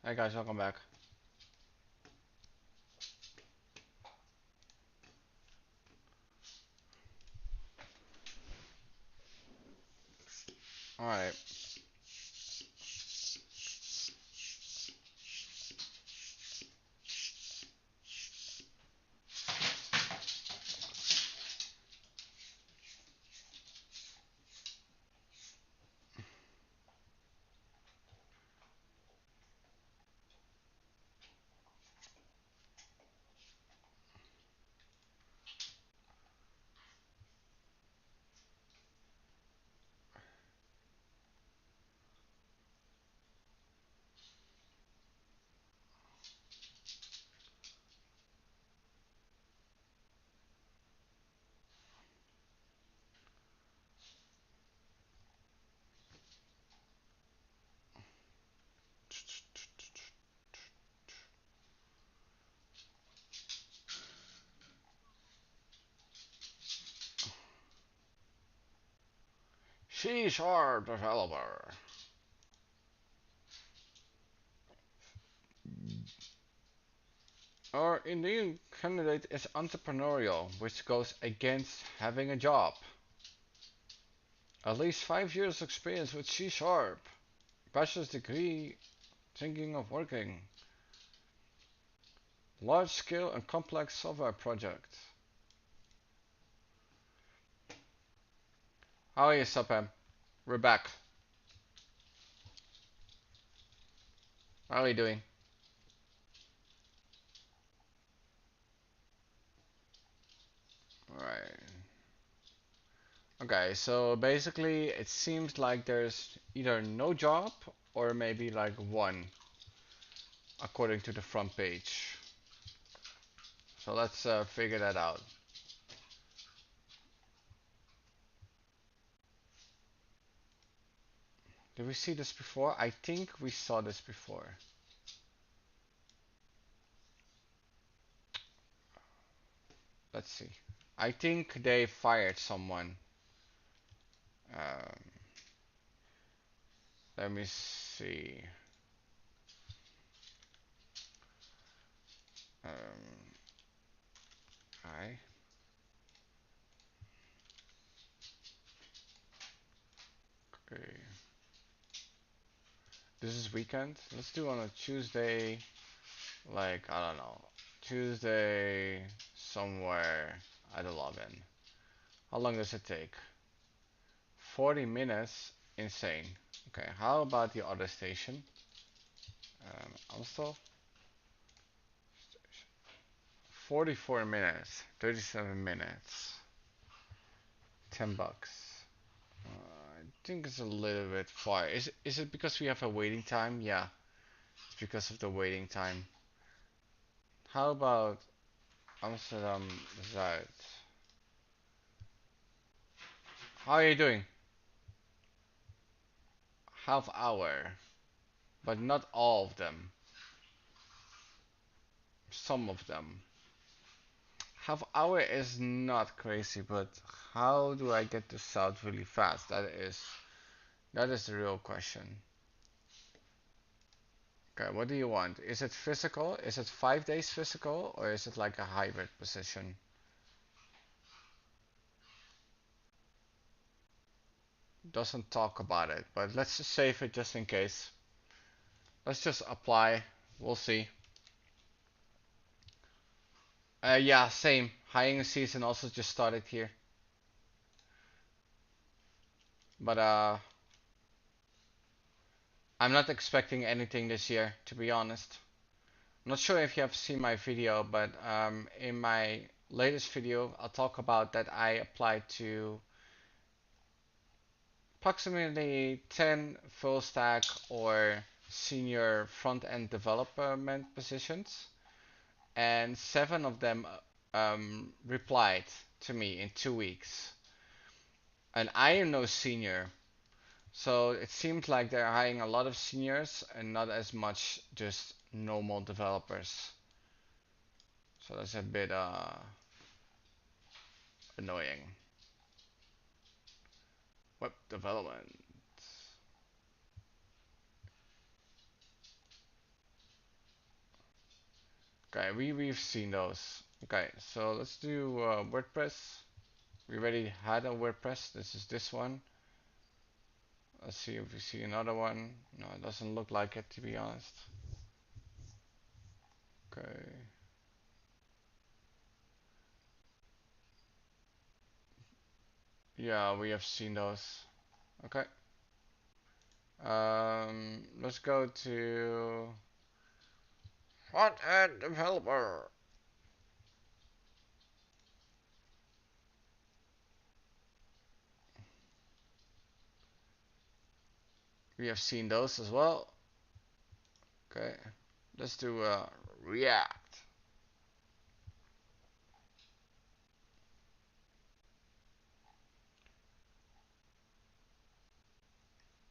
Hey guys, welcome back. Alright. C# developer. Our Indian candidate is entrepreneurial, which goes against having a job. At least 5 years experience with C#. Bachelor's degree, thinking of working. Large scale and complex software project. How are you, Sapem? We're back. How are you doing? Alright. Okay, so basically it seems like there's either no job or maybe like one, according to the front page. So let's figure that out. Did we see this before? I think we saw this before. Let's see. I think they fired someone. Um, Let me see. Um, hi. Okay. This is weekend. Let's do on a Tuesday. Like, I don't know. Tuesday somewhere at 11. How long does it take? 40 minutes? Insane. Okay, how about the other station? Amstel? 44 minutes. 37 minutes. $10. I think it's a little bit far. Is it because we have a waiting time? Yeah, it's because of the waiting time. How about Amsterdam Zuid? How are you doing? Half hour, but not all of them. Some of them. Half hour is not crazy, but how do I get to south really fast? That is the real question. Okay, what do you want? Is it physical? Is it 5 days physical, or is it like a hybrid position? Doesn't talk about it, but let's just save it just in case. Let's just apply. We'll see. Yeah, same. Hiring season also just started here. But I'm not expecting anything this year, to be honest. I'm not sure if you have seen my video, but in my latest video, I'll talk about that I applied to approximately 10 full stack or senior front end development positions, and 7 of them replied to me in 2 weeks. And I am no senior, so it seems like they're hiring a lot of seniors and not as much just normal developers. So that's a bit annoying. Web development. Okay, we've seen those. Okay, so let's do WordPress. We already had a WordPress. This is this one. Let's see if we see another one. No, it doesn't look like it, to be honest. Okay. Yeah, we have seen those. Okay. Let's go to front-end developer. We have seen those as well. Okay. Let's do React.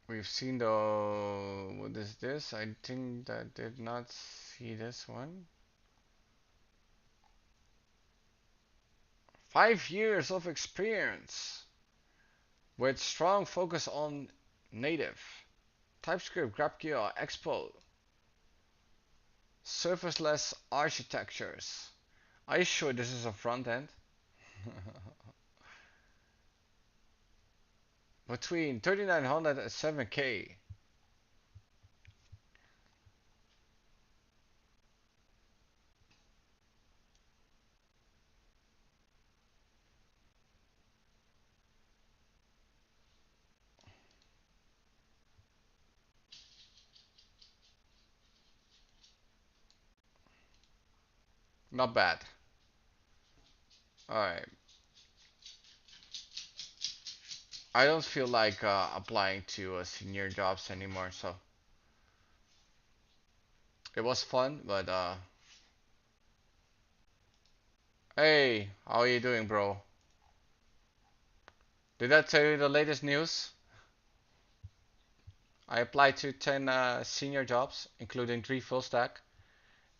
We've seen the, what is this? I think I did not see this one. 5 years of experience with strong focus on native, TypeScript, GraphQL, Expo, serverless architectures. Are you sure this is a front end? Between 3900 and 7K. Not bad. Alright. I don't feel like applying to senior jobs anymore, so it was fun, but hey, how are you doing, bro? Did I tell you the latest news? I applied to 10 senior jobs, including 3 full stack,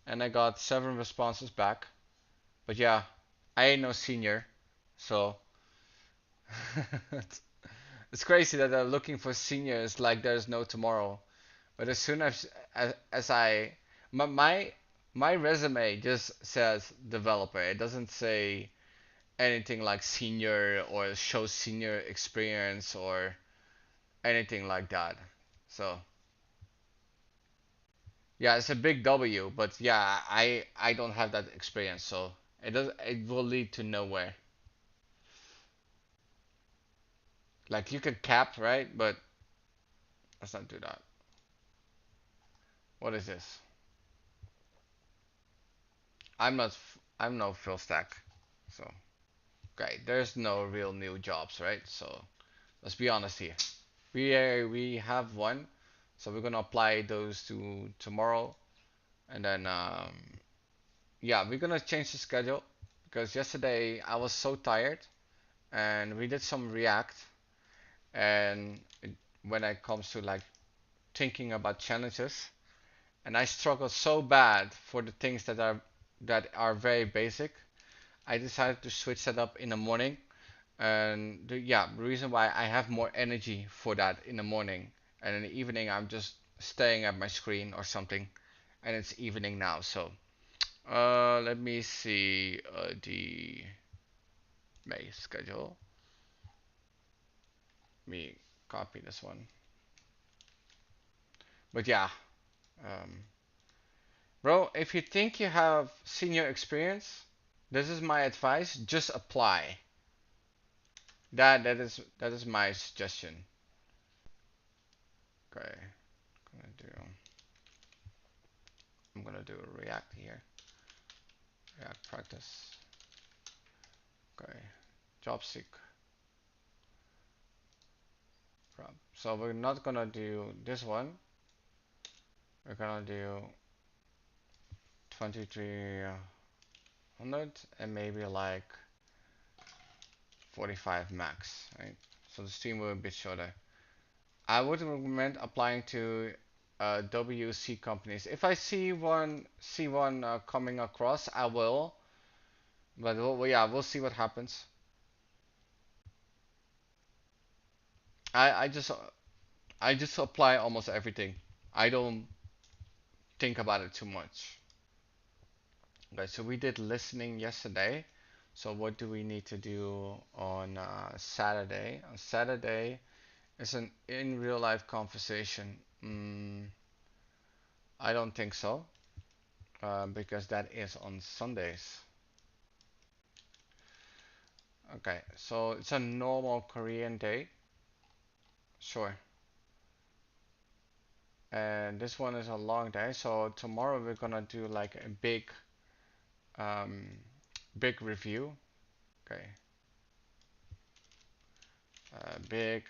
and I got 7 responses back. But yeah, I ain't no senior, so it's crazy that they're looking for seniors like there's no tomorrow. But as soon as I my my resume just says developer. It doesn't say anything like senior or show senior experience or anything like that. So yeah, it's a big W, but yeah, I don't have that experience, so it will lead to nowhere. Like you could cap, right? But let's not do that. What is this? I'm no full stack. So, okay, there's no real new jobs, right? So, let's be honest here. We have one, so we're gonna apply those to tomorrow, and then yeah, we're gonna change the schedule because yesterday I was so tired, and we did some React, and when it comes to like thinking about challenges, and I struggle so bad for the things that are very basic. I decided to switch that up in the morning, and yeah, the reason why I have more energy for that in the morning, and in the evening I'm just staring at my screen or something, and it's evening now. So let me see the May schedule. Let me copy this one. But yeah, um, bro, if you think you have senior experience, this is my advice. Just apply. That is my suggestion. Okay, gonna do. I'm gonna do a React here. React practice. Okay, job seek. So we're not gonna do this one. We're gonna do 2300 and maybe like 45 max, right? So the stream will be a bit shorter. I would recommend applying to WC companies. If I see one coming across, I will. But yeah, we'll see what happens. I just apply almost everything. I don't think about it too much. Okay, so we did listening yesterday. So what do we need to do on Saturday? On Saturday is an in real life conversation. I don't think so, because that is on Sundays. Okay, so it's a normal Korean day. Sure. And this one is a long day, so tomorrow we're gonna do like a um, big review. Okay, big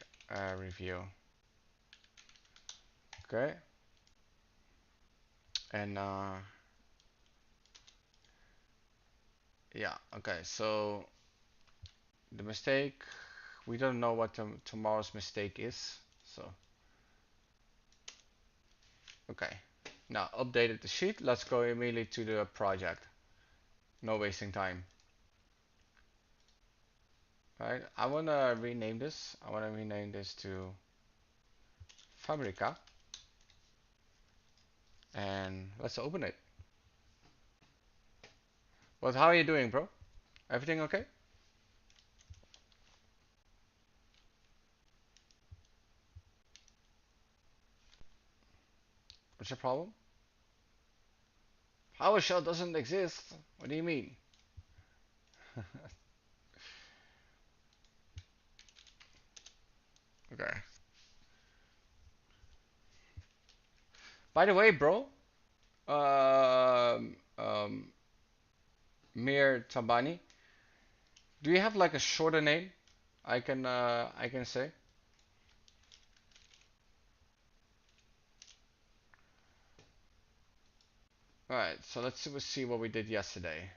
review. Okay, and yeah, okay. So the mistake, we don't know what tomorrow's mistake is. So okay, now updated the sheet. Let's go immediately to the project. No wasting time. Right, I wanna rename this. I wanna rename this to Fabrica, and let's open it. Well, how are you doing, bro? Everything okay? What's your problem? PowerShell doesn't exist. What do you mean? Okay. By the way, bro, Mir Tabani, do you have like a shorter name? I can say. All right. So let's see what we did yesterday.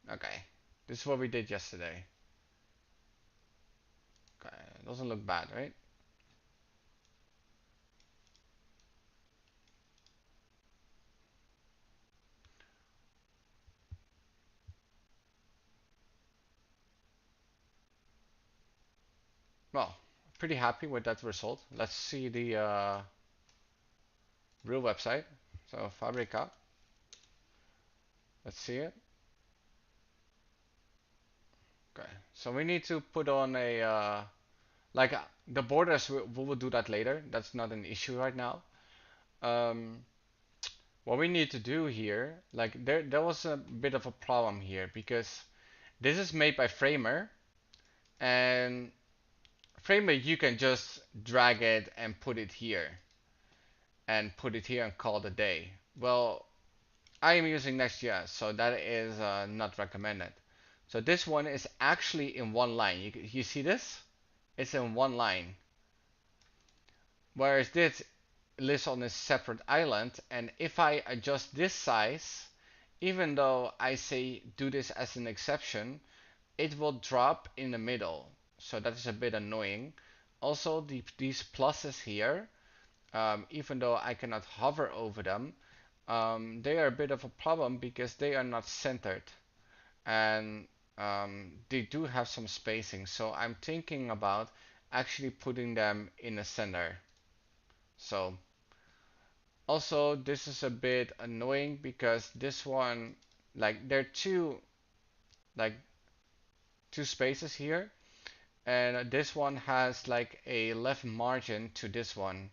Okay. This is what we did yesterday. Okay. Doesn't look bad, right? Well, pretty happy with that result. Let's see the real website. So Fabrica. Let's see it. Okay. So we need to put on a like the borders. We will do that later. That's not an issue right now. Um, what we need to do here, like there was a bit of a problem here because this is made by Framer, and Framer you can just drag it and put it here and call it a day. Well, I am using Next.js, so that is not recommended. So this one is actually in one line. You see this? It's in one line. Whereas this lives on a separate island, and if I adjust this size, even though I say do this as an exception, it will drop in the middle. So that is a bit annoying. Also, these pluses here, even though I cannot hover over them, they are a bit of a problem because they are not centered, and they do have some spacing. So I'm thinking about actually putting them in the center. So also this is a bit annoying because this one, like there are like two spaces here, and this one has like a left margin to this one.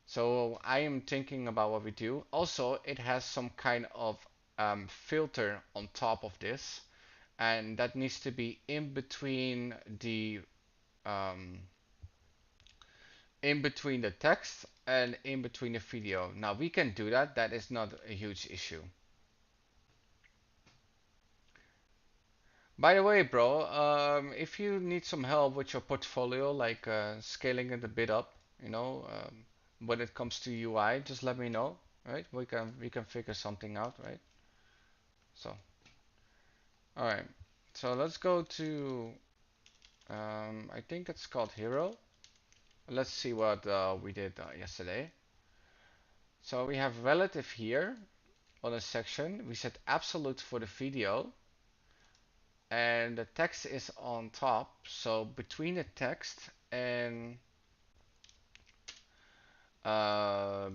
So I am thinking about what we do. Also, it has some kind of filter on top of this, and that needs to be um, in between the text and in between the video. Now we can do that. That is not a huge issue. By the way, bro, if you need some help with your portfolio, like scaling it a bit up, when it comes to UI, just let me know, right? We can figure something out, right? So, all right. So let's go to I think it's called Hero. Let's see what we did yesterday. So we have relative here on a section. We set absolute for the video, and the text is on top. So between the text and uh,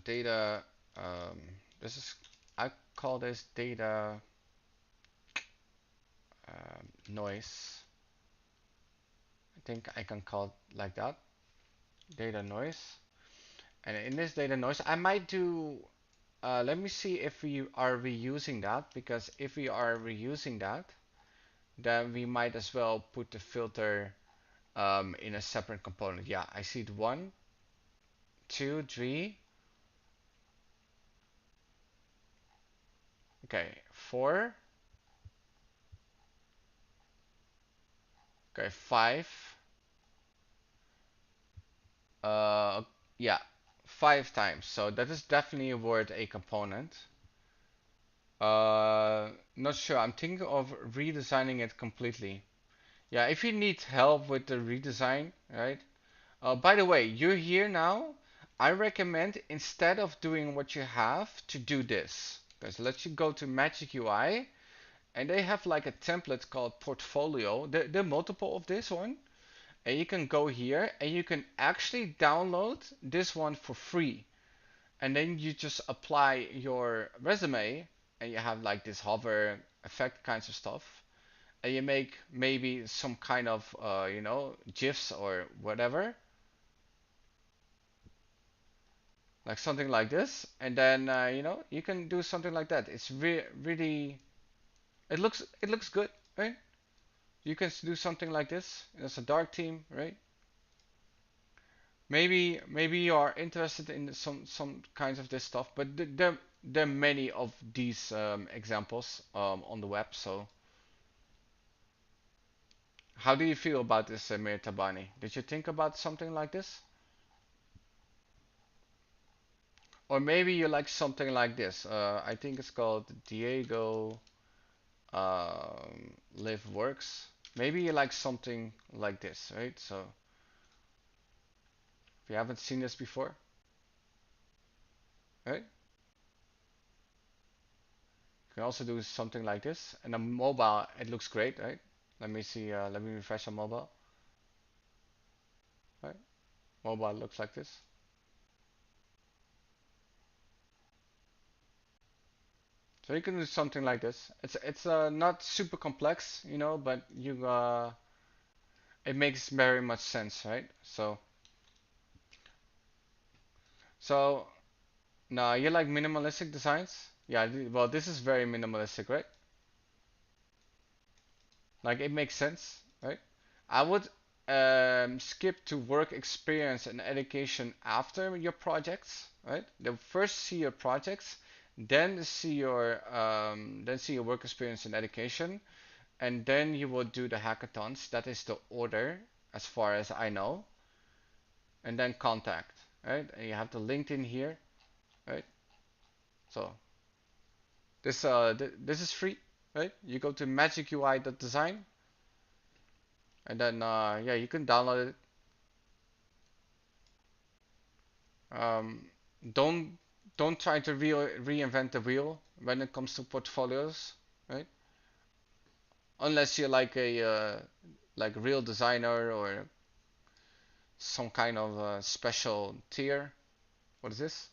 data, um, this is I call this data noise. I think I can call it like that, data noise. And in this data noise, I might do, let me see if we are reusing that, because if we are reusing that, then we might as well put the filter in a separate component. Yeah, I see it. 1, 2, 3. Okay, 4. Okay, 5. Uh, yeah, 5 times. So that is definitely worth a component. Not sure. I'm thinking of redesigning it completely. Yeah, if you need help with the redesign, right? By the way, you're here now. I recommend instead of doing what you have to do this. Because let's you go to Magic UI and they have like a template called portfolio. There are multiple of this one. And you can go here and you can actually download this one for free. And then you just apply your resume and you have like this hover effect kinds of stuff. And you make maybe some kind of, GIFs or whatever, like something like this. And then, you can do something like that. It's really, it looks good, right? You can do something like this. It's a dark theme, right? Maybe you are interested in some kinds of this stuff, but there are many of these examples on the web. So how do you feel about this, Mir Tabani? Did you think about something like this? Or maybe you like something like this. I think it's called Diego Live Works. Maybe you like something like this, right? So if you haven't seen this before, right? You can also do something like this. And on mobile, it looks great, right? Let me see. Let me refresh on mobile. Right? Mobile looks like this. So you can do something like this. It's not super complex, but it makes very much sense, right? So now you like minimalistic designs? Yeah. Well, this is very minimalistic, right? Like it makes sense, right? I would skip to work experience and education after your projects, right? The first see your projects, then see your work experience and education, and then you will do the hackathons. That is the order, as far as I know, and then contact, right? And you have the LinkedIn here, right? So this is free, right? You go to magicui.design, and then yeah, you can download it. Um, don't don't try to reinvent the wheel when it comes to portfolios, right? Unless you're like a real designer or some kind of special tier. What is this?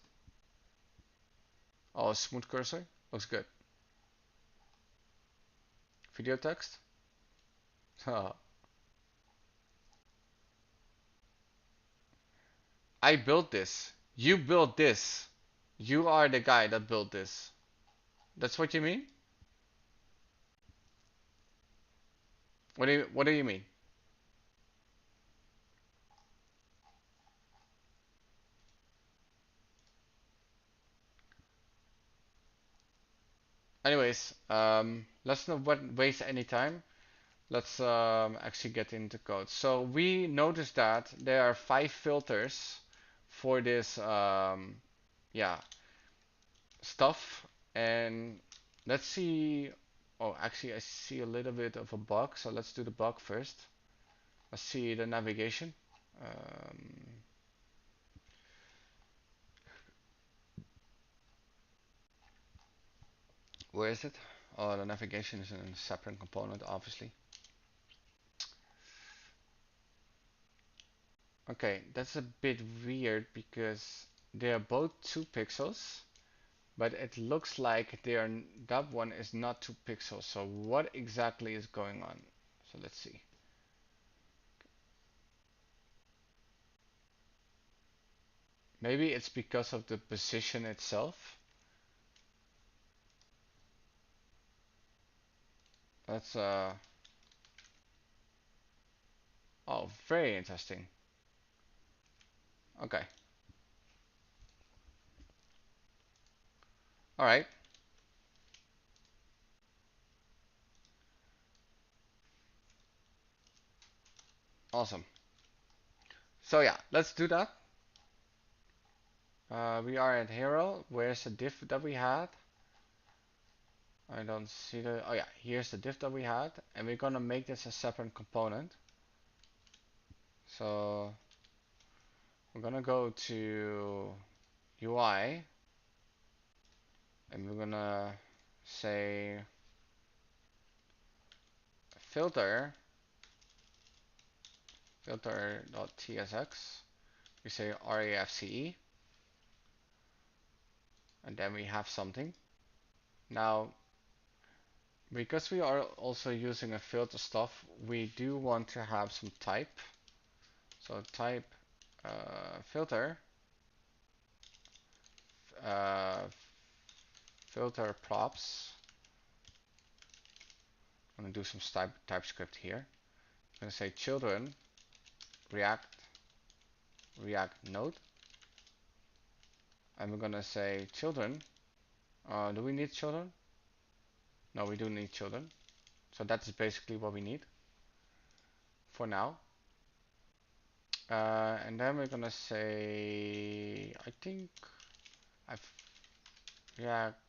Oh, smooth cursor. Looks good. Video text. I built this. You built this. You are the guy that built this. That's what you mean? What do you mean? Anyways, let's not waste any time. Let's actually get into code. So we noticed that there are 5 filters for this yeah, stuff. And let's see. Oh, actually, I see a little bit of a bug. So let's do the bug first. Let's see the navigation. Um, where is it? Oh, the navigation is in a separate component, obviously. Okay, that's a bit weird because they are both 2 pixels. but it looks like that one is not 2 pixels. So what exactly is going on? So let's see. Maybe it's because of the position itself. That's oh, very interesting. Okay. All right. Awesome. So yeah, let's do that. We are at hero. Where's the div that we had? I don't see the. Oh yeah, here's the div that we had, and we're gonna make this a separate component. So we're gonna go to UI, and we're gonna say filter filter.tsx. We say RAFCE, and then we have something. Now, because we are also using a filter stuff, we do want to have some type. So type filter uh, filter props. I'm gonna do some TypeScript here. I'm gonna say children React node, and we're gonna say children. Do we need children? No, we do need children. So that's basically what we need for now. And then we're gonna say, I think I've React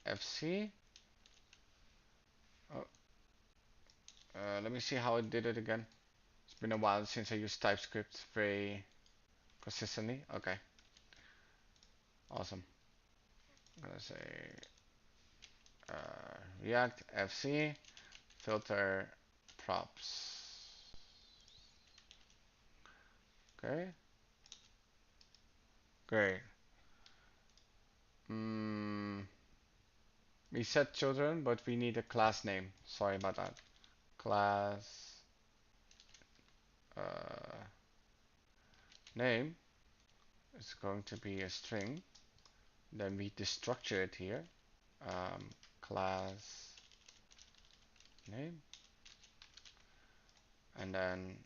FC. Oh, let me see how I did it again. It's been a while since I used TypeScript very consistently. Okay, awesome. I'm gonna say React FC filter props. Okay, great. We said children, but we need a class name. Sorry about that. Class uh, name is going to be a string. Then we destructure it here. Class name, and then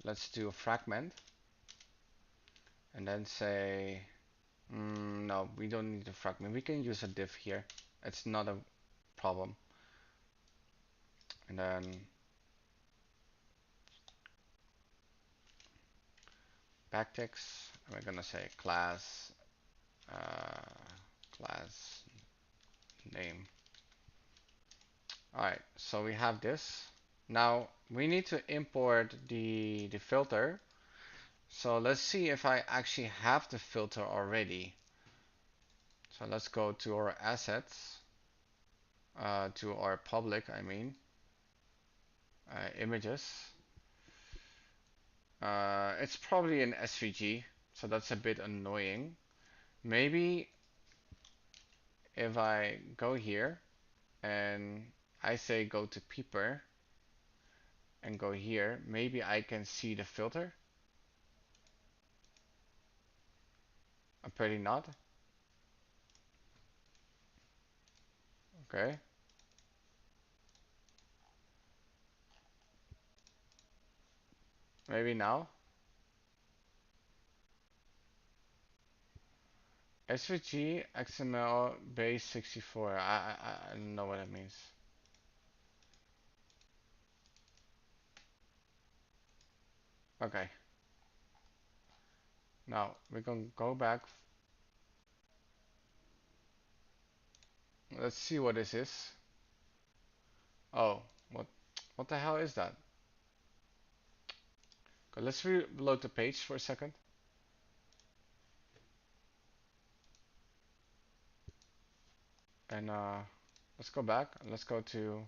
let's do a fragment, and then say no, we don't need a fragment. We can use a div here. It's not a problem. And then backticks. We're gonna say class name. All right, so we have this. Now we need to import the filter. So let's see if I actually have the filter already. So let's go to our assets, to our public, I mean, images. It's probably an SVG, so that's a bit annoying. Maybe if I go here and I say go to Peeper and go here, maybe I can see the filter. I'm pretty not. Okay. Maybe now. SVG XML base 64. I don't know what that means. Okay. Now we're gonna go back. Let's see what this is. Oh, what the hell is that? Okay, let's reload the page for a second. And let's go back and let's go to.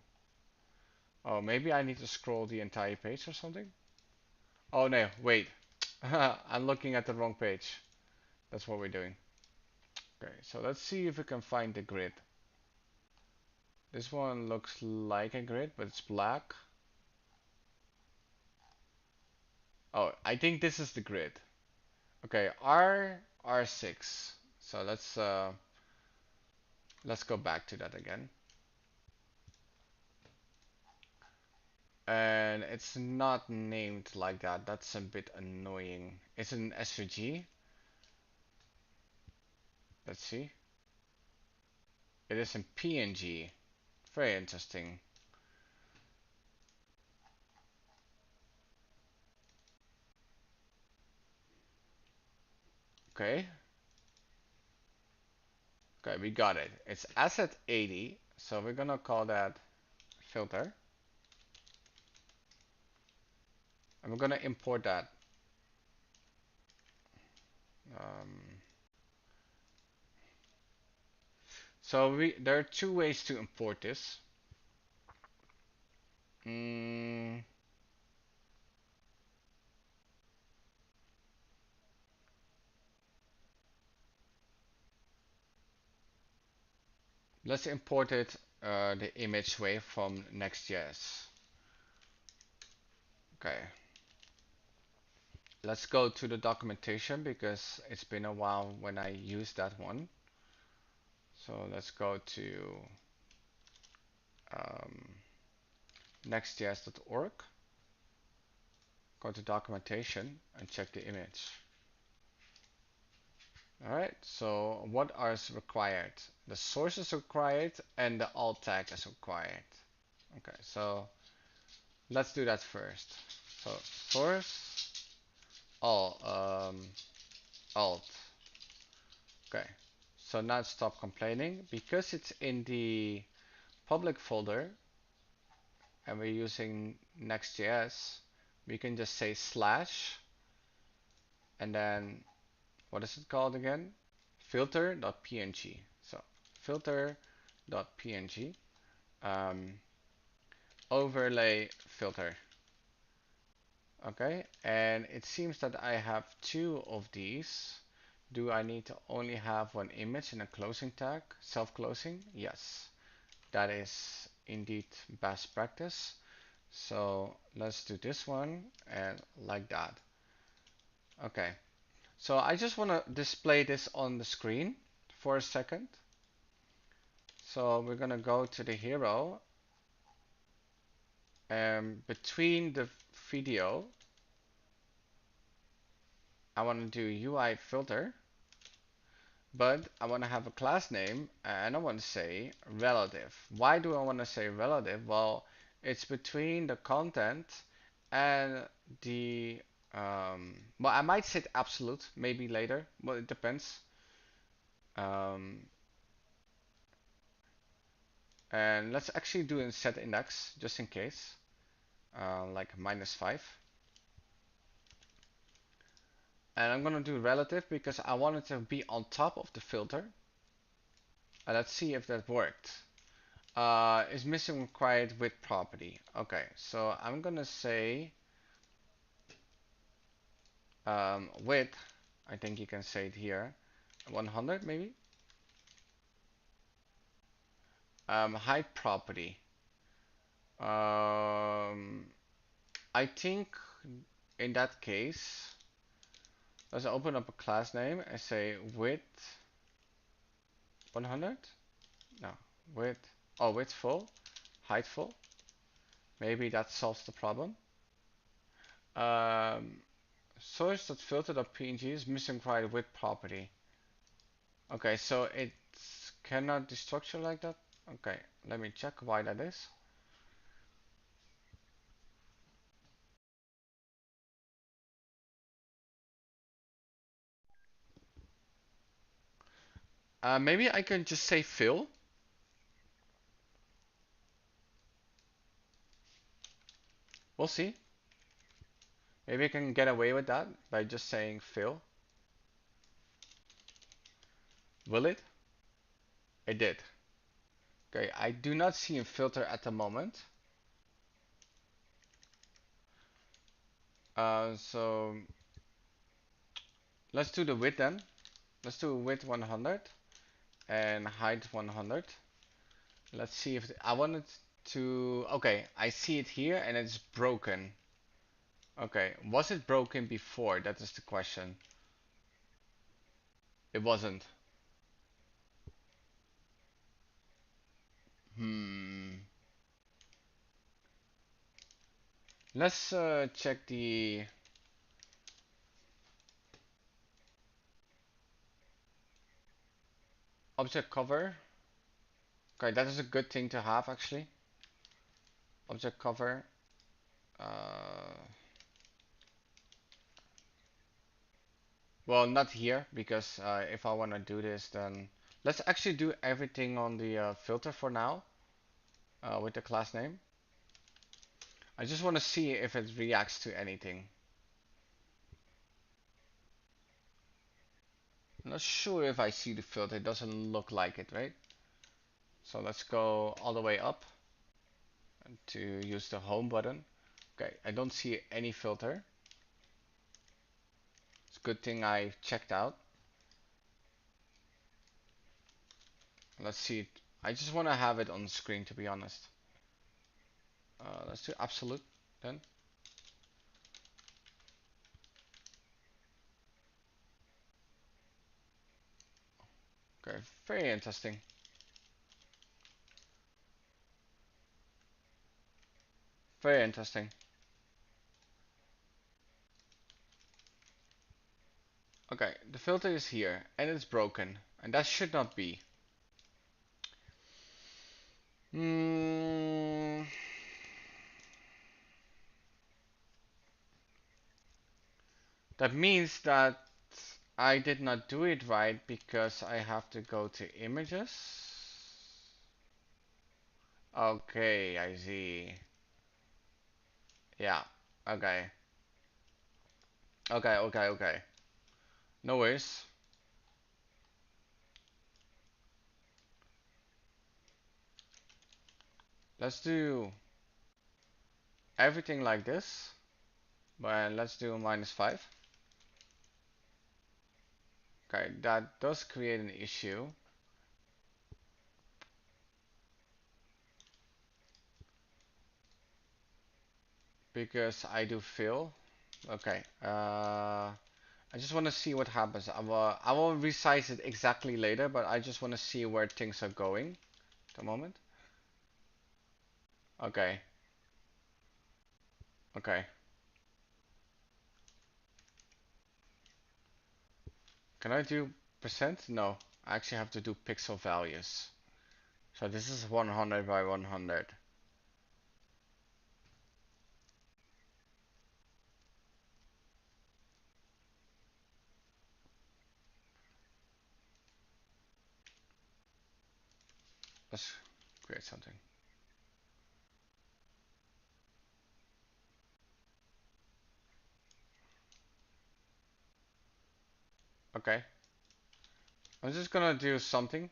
Oh, maybe I need to scroll the entire page or something. Oh no, wait. I'm looking at the wrong page. That's what we're doing. Okay, so let's see if we can find the grid. This one looks like a grid, but it's black. Oh, I think this is the grid. Okay, R6. So let's go back to that again. And it's not named like that. That's a bit annoying. It's an SVG. Let's see. It is in PNG. Very interesting. Okay. Okay, we got it. It's asset 80. So we're gonna call that filter. And we're gonna import that. Um, so there are two ways to import this. Mm, let's import it the image way from Next.js. Okay. Let's go to the documentation because it's been a while when I used that one. So let's go to um, nextjs.org, go to documentation and check the image. Alright, so what is required? The source is required and the alt tag is required. Okay, so let's do that first. So source, alt. Okay, so now stop complaining. Because it's in the public folder and we're using Next.js, we can just say slash and then what is it called again? Filter.png. So filter.png overlay filter. Okay, and it seems that I have two of these. Do I need to only have one image and a closing tag? Self-closing? Yes, that is indeed best practice. So let's do this one and like that. Okay, so I just want to display this on the screen for a second. So we're gonna go to the hero and between the video I want to do UI filter, but I want to have a class name and I want to say relative. Why do I want to say relative? Well, it's between the content and the well, I might say absolute maybe later. Well, it depends. Um, and let's actually do a set index just in case, like -5. And I'm gonna do relative because I want it to be on top of the filter. And let's see if that worked. Is missing required with property. Okay, so I'm gonna say width. I think you can say it here, 100 maybe. Height property. Um, I think in that case, let's open up a class name and say width 100. No, width. Oh, width full, height full. Maybe that solves the problem. Um, Source.filter.png is missing required width property. Okay, so it cannot destructure like that. Okay, let me check why that is. Maybe I can just say fill. We'll see. Maybe I can get away with that by just saying fill. Will it? It did. Okay, I do not see a filter at the moment. So let's do the width then. let's do width 100 and height 100. Let's see if I want it to. Okay, I see it here and it's broken. Okay, was it broken before? That is the question. It wasn't. Hmm. Let's check the object cover. Okay, that is a good thing to have actually. Object cover. Uh, well, not here because if I want to do this, then let's actually do everything on the filter for now with the class name. I just want to see if it reacts to anything. I'm not sure if I see the filter. It doesn't look like it, right? So let's go all the way up to use the home button. Okay, I don't see any filter. It's a good thing I checked out. Let's see it. I just want to have it on the screen, to be honest. Let's do absolute then. Okay, very interesting. Very interesting. Okay, the filter is here and it's broken, and that should not be. Hmm. That means that I did not do it right because I have to go to images. Okay, I see. Yeah. Okay. Okay, okay, okay. No worries. Let's do everything like this. But let's do -5. Okay, that does create an issue because I do fill. Okay. I just want to see what happens. I will resize it exactly later, but I just want to see where things are going at the moment. Okay. Okay. Can I do percent? No. I actually have to do pixel values. So this is 100 by 100. Let's create something. Okay. I'm just gonna do something,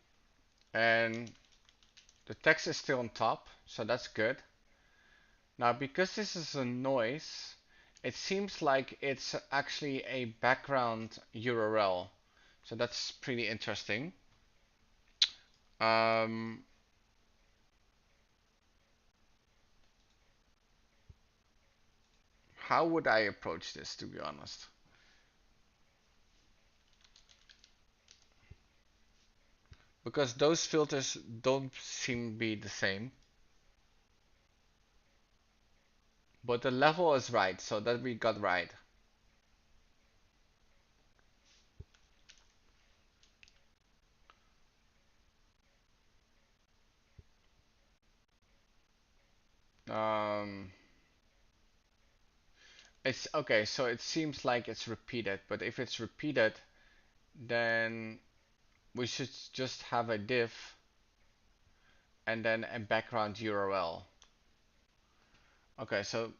and the text is still on top, so that's good. Now, because this is a noise, it seems like it's actually a background URL. So that's pretty interesting. Um, how would I approach this, to be honest? Because those filters don't seem to be the same. But the level is right, so that we got right. Um, it's okay, so it seems like it's repeated, but if it's repeated, then we should just have a div and then a background URL. Okay, so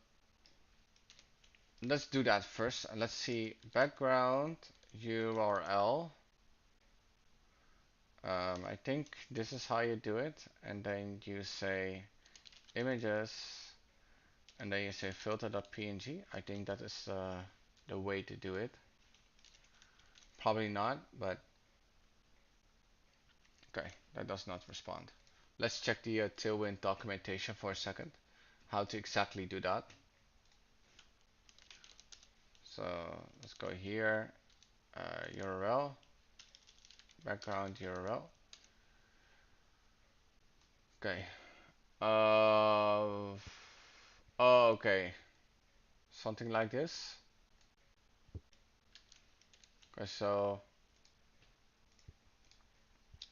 let's do that first. And let's see background URL. I think this is how you do it. And then you say images, and then you say filter.png. I think that is the way to do it. Probably not, but Okay, that does not respond. Let's check the Tailwind documentation for a second. How to exactly do that. So let's go here, URL, background URL. Okay. Oh, okay. Something like this. Okay, so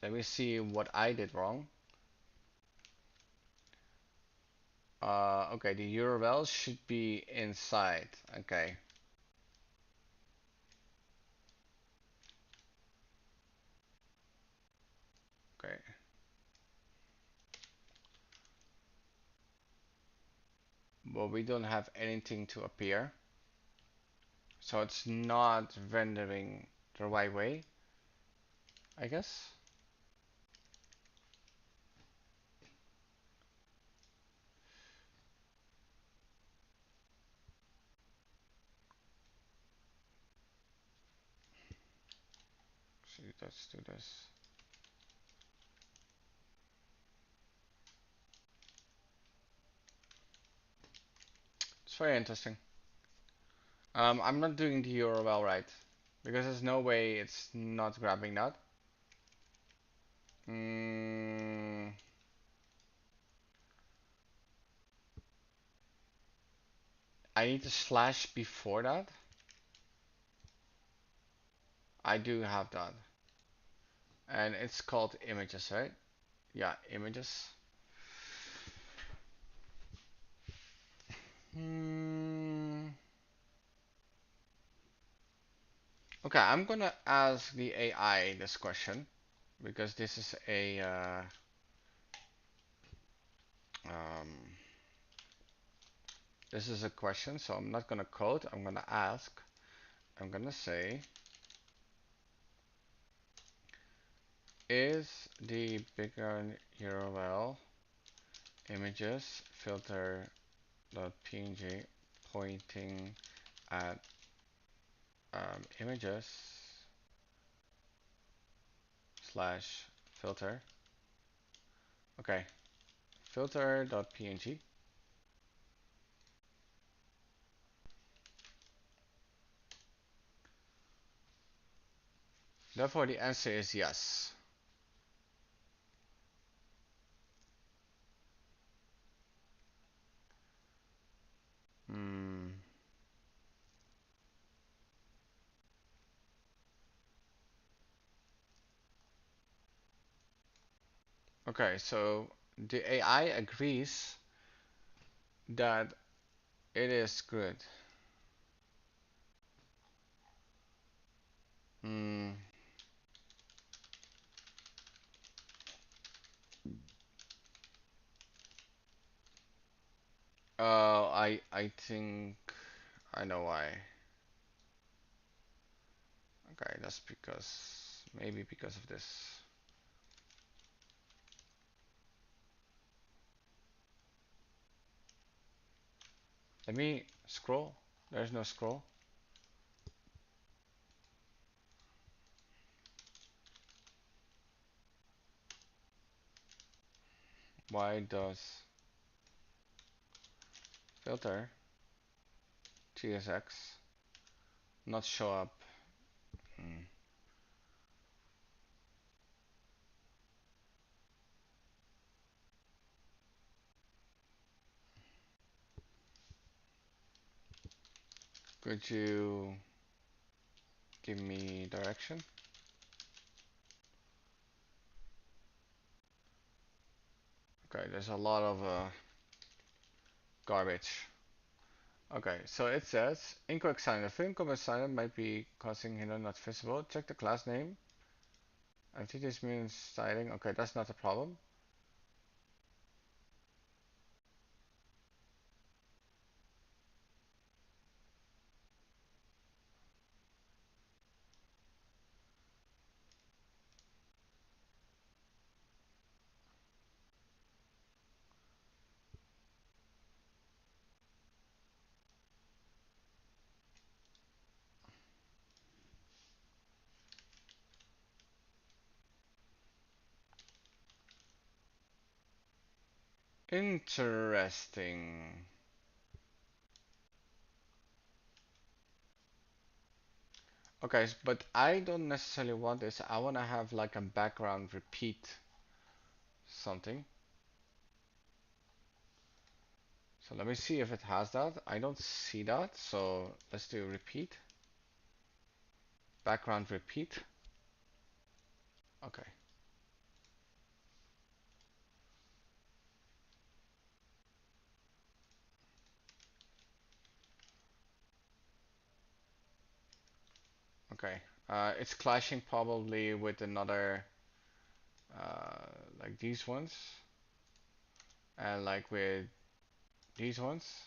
let me see what I did wrong. Okay, the URL should be inside. Okay. Okay. But we don't have anything to appear. So it's not rendering the right way, I guess. See, let's do this. It's very interesting. I'm not doing the URL right because there's no way it's not grabbing that. Mm, I need to slash before that. I do have that. And it's called images, right? Yeah, images. Hmm. Okay, I'm gonna ask the AI this question because um, this is a question. So I'm not gonna code. I'm gonna ask. I'm gonna say, is the background URL images filter.png pointing at images slash filter? Okay, filter.png. Therefore, the answer is yes. Hmm. Okay, so the AI agrees that it is good. Hmm. I think I know why. Okay, that's because maybe because of this. Let me scroll. There's no scroll. Why does filter TSX not show up? Hmm. Could you give me direction? Okay, there's a lot of garbage. Okay, so it says incorrect sign. The film comment sign might be causing hidden not visible. Check the class name. I think this means styling. Okay, that's not a problem. Interesting. Okay, but I don't necessarily want this. I want to have like a background repeat something. So let me see if it has that. I don't see that. So let's do repeat. Background repeat. Okay. Okay. It's clashing probably with another, like these ones, and like with these ones.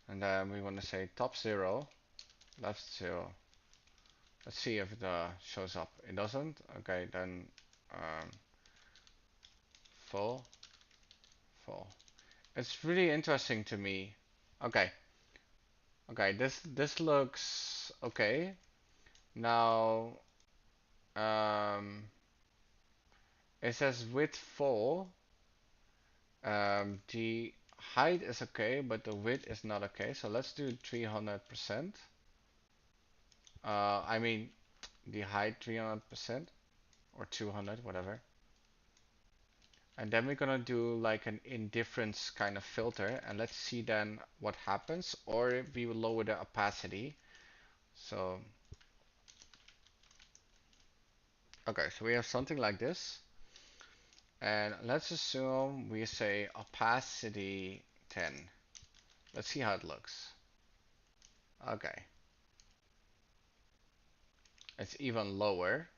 And then we want to say top 0, left 0. Let's see if it shows up. It doesn't. Okay, then um, full, full. It's really interesting to me. Okay, okay. This looks okay. Now, um, it says width full. The height is okay, but the width is not okay. So let's do 300%. I mean, the height 300% or 200, whatever. And then we're gonna do like an indifference kind of filter, and let's see then what happens, or if we will lower the opacity. So, okay, so we have something like this, and let's assume we say opacity 10. Let's see how it looks. Okay, it's even lower.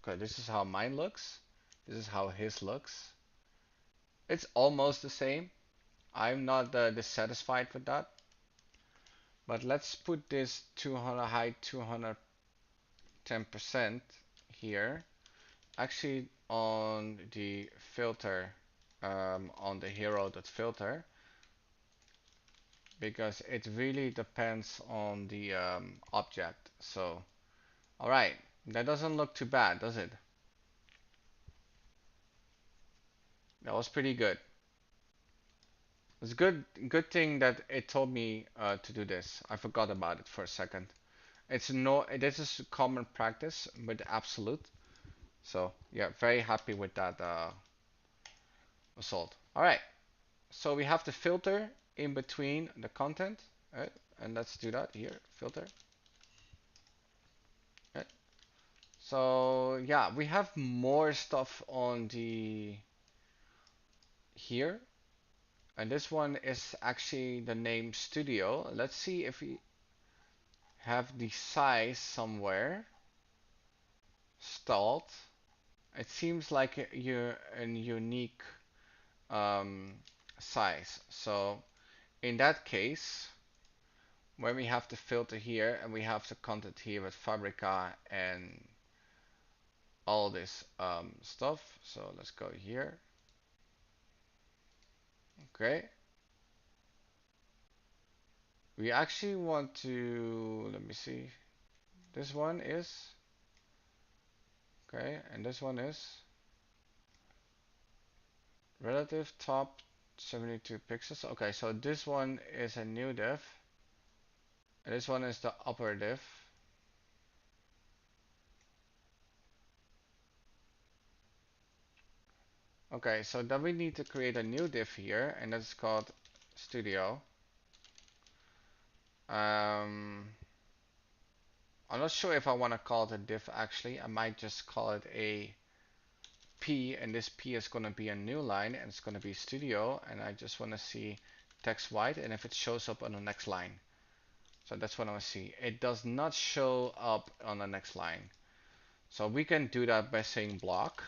Okay, this is how mine looks. This is how his looks. It's almost the same. I'm not dissatisfied with that. But let's put this 200 height 210% here. Actually, on the filter, on the hero.filter, because it really depends on the object. So, all right, that doesn't look too bad, does it? That was pretty good. It's good thing that it told me to do this. I forgot about it for a second. It's no, this is common practice with absolute. So yeah, very happy with that result. All right, so we have the filter in between the content, right? And let's do that here, filter. Right? So yeah, we have more stuff on the here, and this one is actually the name studio. Let's see if we have the size somewhere stalled. It seems like a unique um, size. So in that case, when we have the filter here and we have the content here with Fabrica and all this stuff. So let's go here. Okay. We actually want to, let me see. This one is, okay, and this one is relative top 72 pixels. Okay, so this one is a new div. And this one is the upper div. Okay, so then we need to create a new div here, and that's called studio. Um, I'm not sure if I want to call it a div actually. I might just call it a P, and this P is going to be a new line, and it's going to be studio, and I just want to see text white, and if it shows up on the next line. So that's what I want to see. It does not show up on the next line. So we can do that by saying block,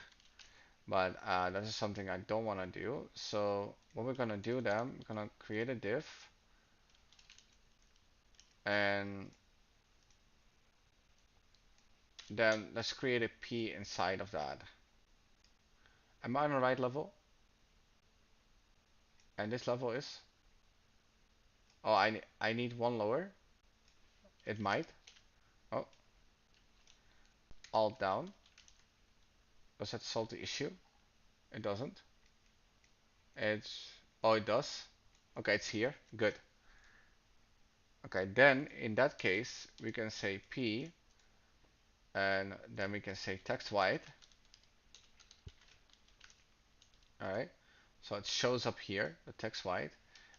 but that is something I don't want to do. So what we're going to do then, we're going to create a div, and then let's create a P inside of that. Am I on the right level? And this level is? Oh, I need one lower. It might. Oh, alt down. Does that solve the issue? It doesn't. It's, oh, it does. Okay, it's here. Good. Okay, then in that case, we can say P, and then we can say text white. All right. So it shows up here, the text white.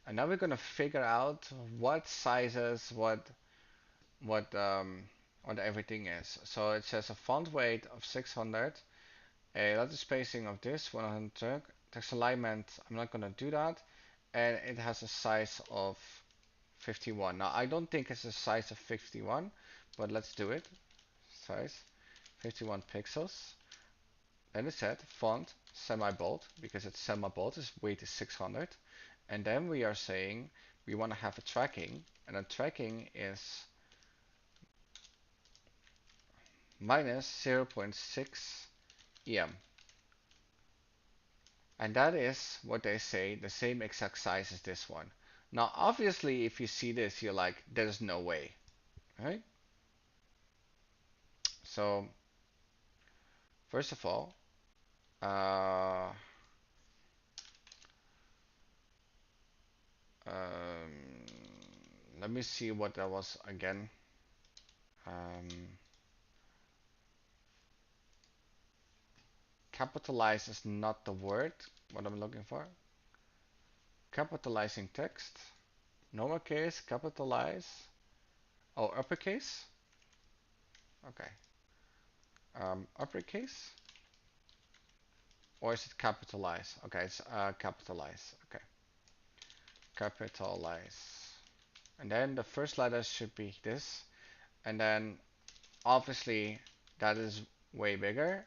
And now we're gonna figure out what sizes, what everything is. So it says a font weight of 600, a letter spacing of this 100, text alignment. I'm not gonna do that, and it has a size of 51. Now I don't think it's a size of 51, but let's do it. Size 51 pixels. Then it said font semi-bold because it's semi-bold. Its weight is 600, and then we are saying we want to have a tracking, and a tracking is minus 0.6 em, and that is what they say the same exact size as this one. Now obviously if you see this you're like there's no way, right? So first of all, uh, um, let me see what that was again. um, Capitalize is not the word what I'm looking for. Capitalizing text, lowercase, capitalize, oh, uppercase. Okay, uppercase, or is it capitalize? Okay, it's capitalize. Okay, capitalize, and then the first letter should be this, and then obviously that is way bigger,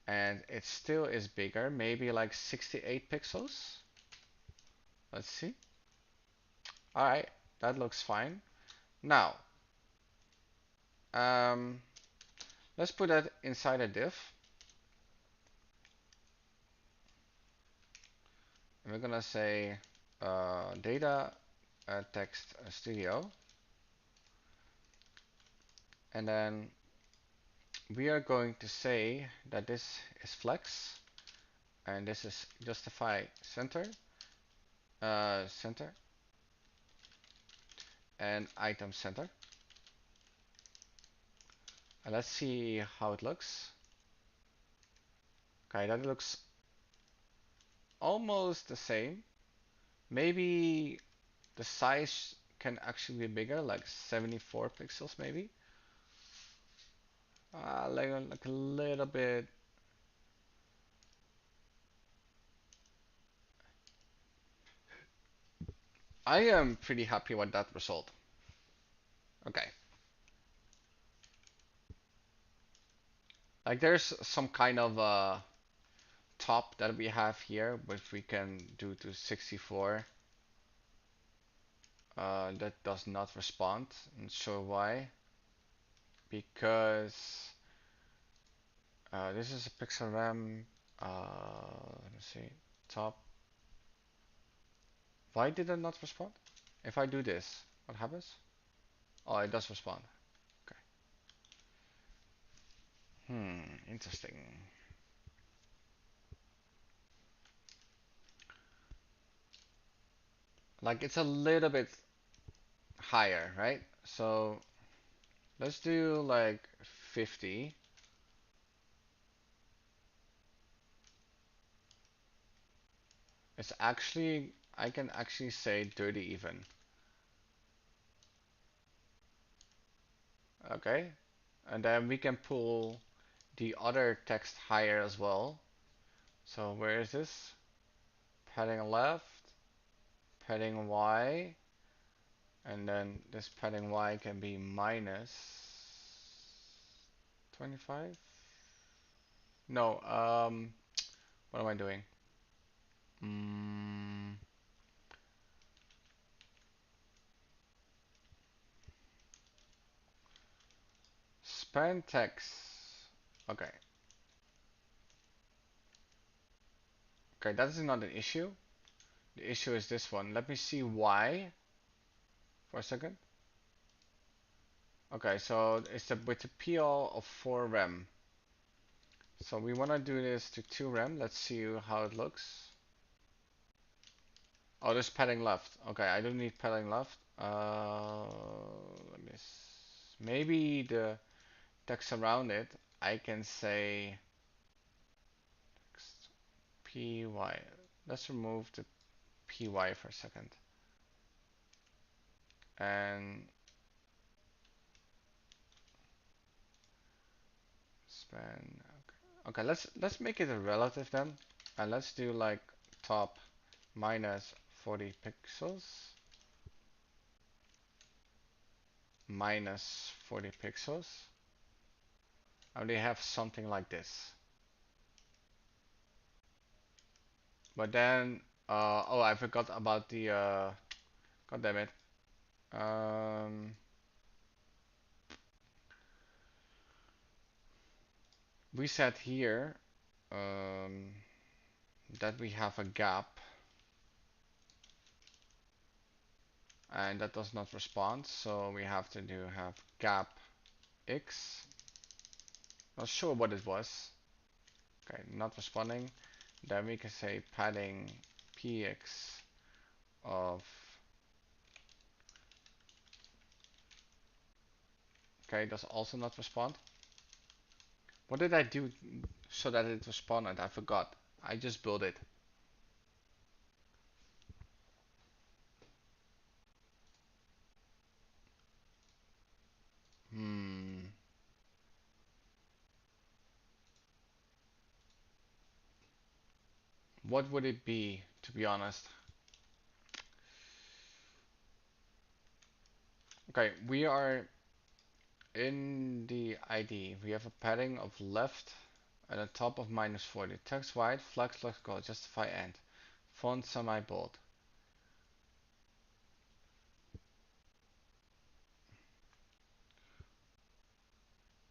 and it still is bigger, maybe like 68 pixels. Let's see. All right, that looks fine. Now, um, let's put that inside a div. And we're gonna say data text studio, and then we are going to say that this is flex, and this is justify center, center, and item center. And let's see how it looks. Okay, that looks almost the same. Maybe the size can actually be bigger, like 74 pixels maybe. Like a little bit. I am pretty happy with that result. Okay. Like there's some kind of top that we have here, which we can do to 64. That does not respond. Not sure why. Because this is a pixel RAM. Let me see. Top. Why did it not respond? If I do this, what happens? Oh, it does respond. Okay. Interesting. Like it's a little bit higher, right? So let's do like 50. It's actually, I can actually say 30 even. Okay. And then we can pull the other text higher as well. So where is this? Padding left, padding Y, and then this padding Y can be minus 25? No, what am I doing? Mm, span text. Okay. Okay, that is not an issue. The issue is this one. Let me see why for a second. Okay, so it's with the PL of 4 rem. So we want to do this to 2 rem. Let's see how it looks. Oh, there's padding left. Okay, I don't need padding left. Let me maybe the text around it, I can say text py. Let's remove the py for a second. And span. Okay, let's make it a relative then. And let's do like top minus 40 pixels minus 40 pixels. And they have something like this. But then, oh, I forgot about the, god damn it. Um, we said here um, that we have a gap, and that does not respond, so we have to have gap x. Not sure what it was. Okay, not responding. Then we can say padding px of. Okay, does also not respond. What did I do so that it responded? I forgot. I just built it. Hmm. What would it be, to be honest? Okay, we are in the ID. We have a padding of left at the top of minus 40. Text white, flex, flex, go, justify end. Font semi-bold.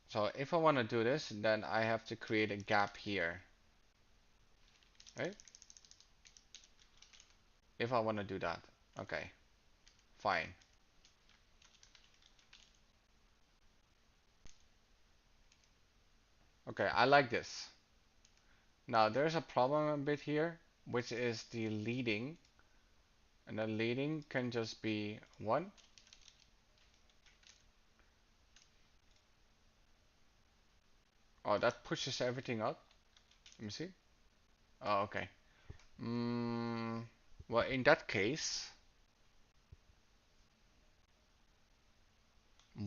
So if I want to do this, then I have to create a gap here. Right? If I want to do that. Okay, fine. Okay, I like this. Now there's a problem a bit here, which is the leading. And the leading can just be 1. Oh, that pushes everything up. Let me see. Oh, okay. Well, in that case,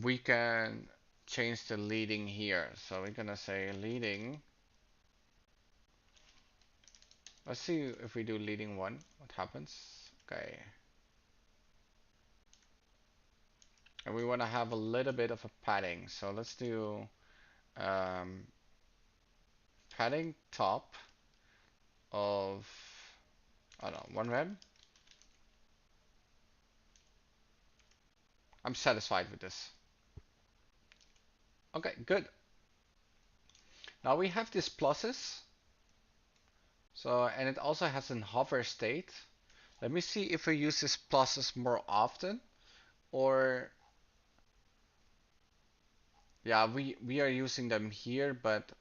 we can change the leading here. So we're gonna say leading. Let's see if we do leading 1, what happens. Okay. And we want to have a little bit of a padding. So let's do um, padding top of, I don't know, 1 rem. I'm satisfied with this. Okay, good. Now we have these pluses. So, and it also has an hover state. Let me see if we use these pluses more often, or yeah, we are using them here, but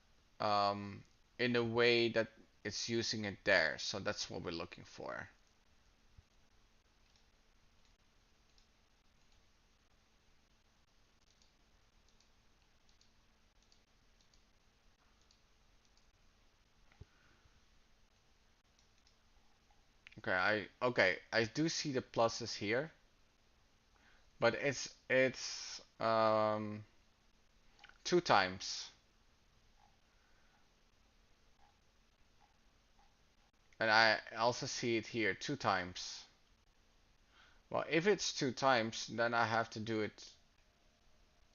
um, in a way that it's using it there. So that's what we're looking for. I do see the pluses here, but it's 2 times, and I also see it here 2 times. Well, if it's 2 times, then I have to do it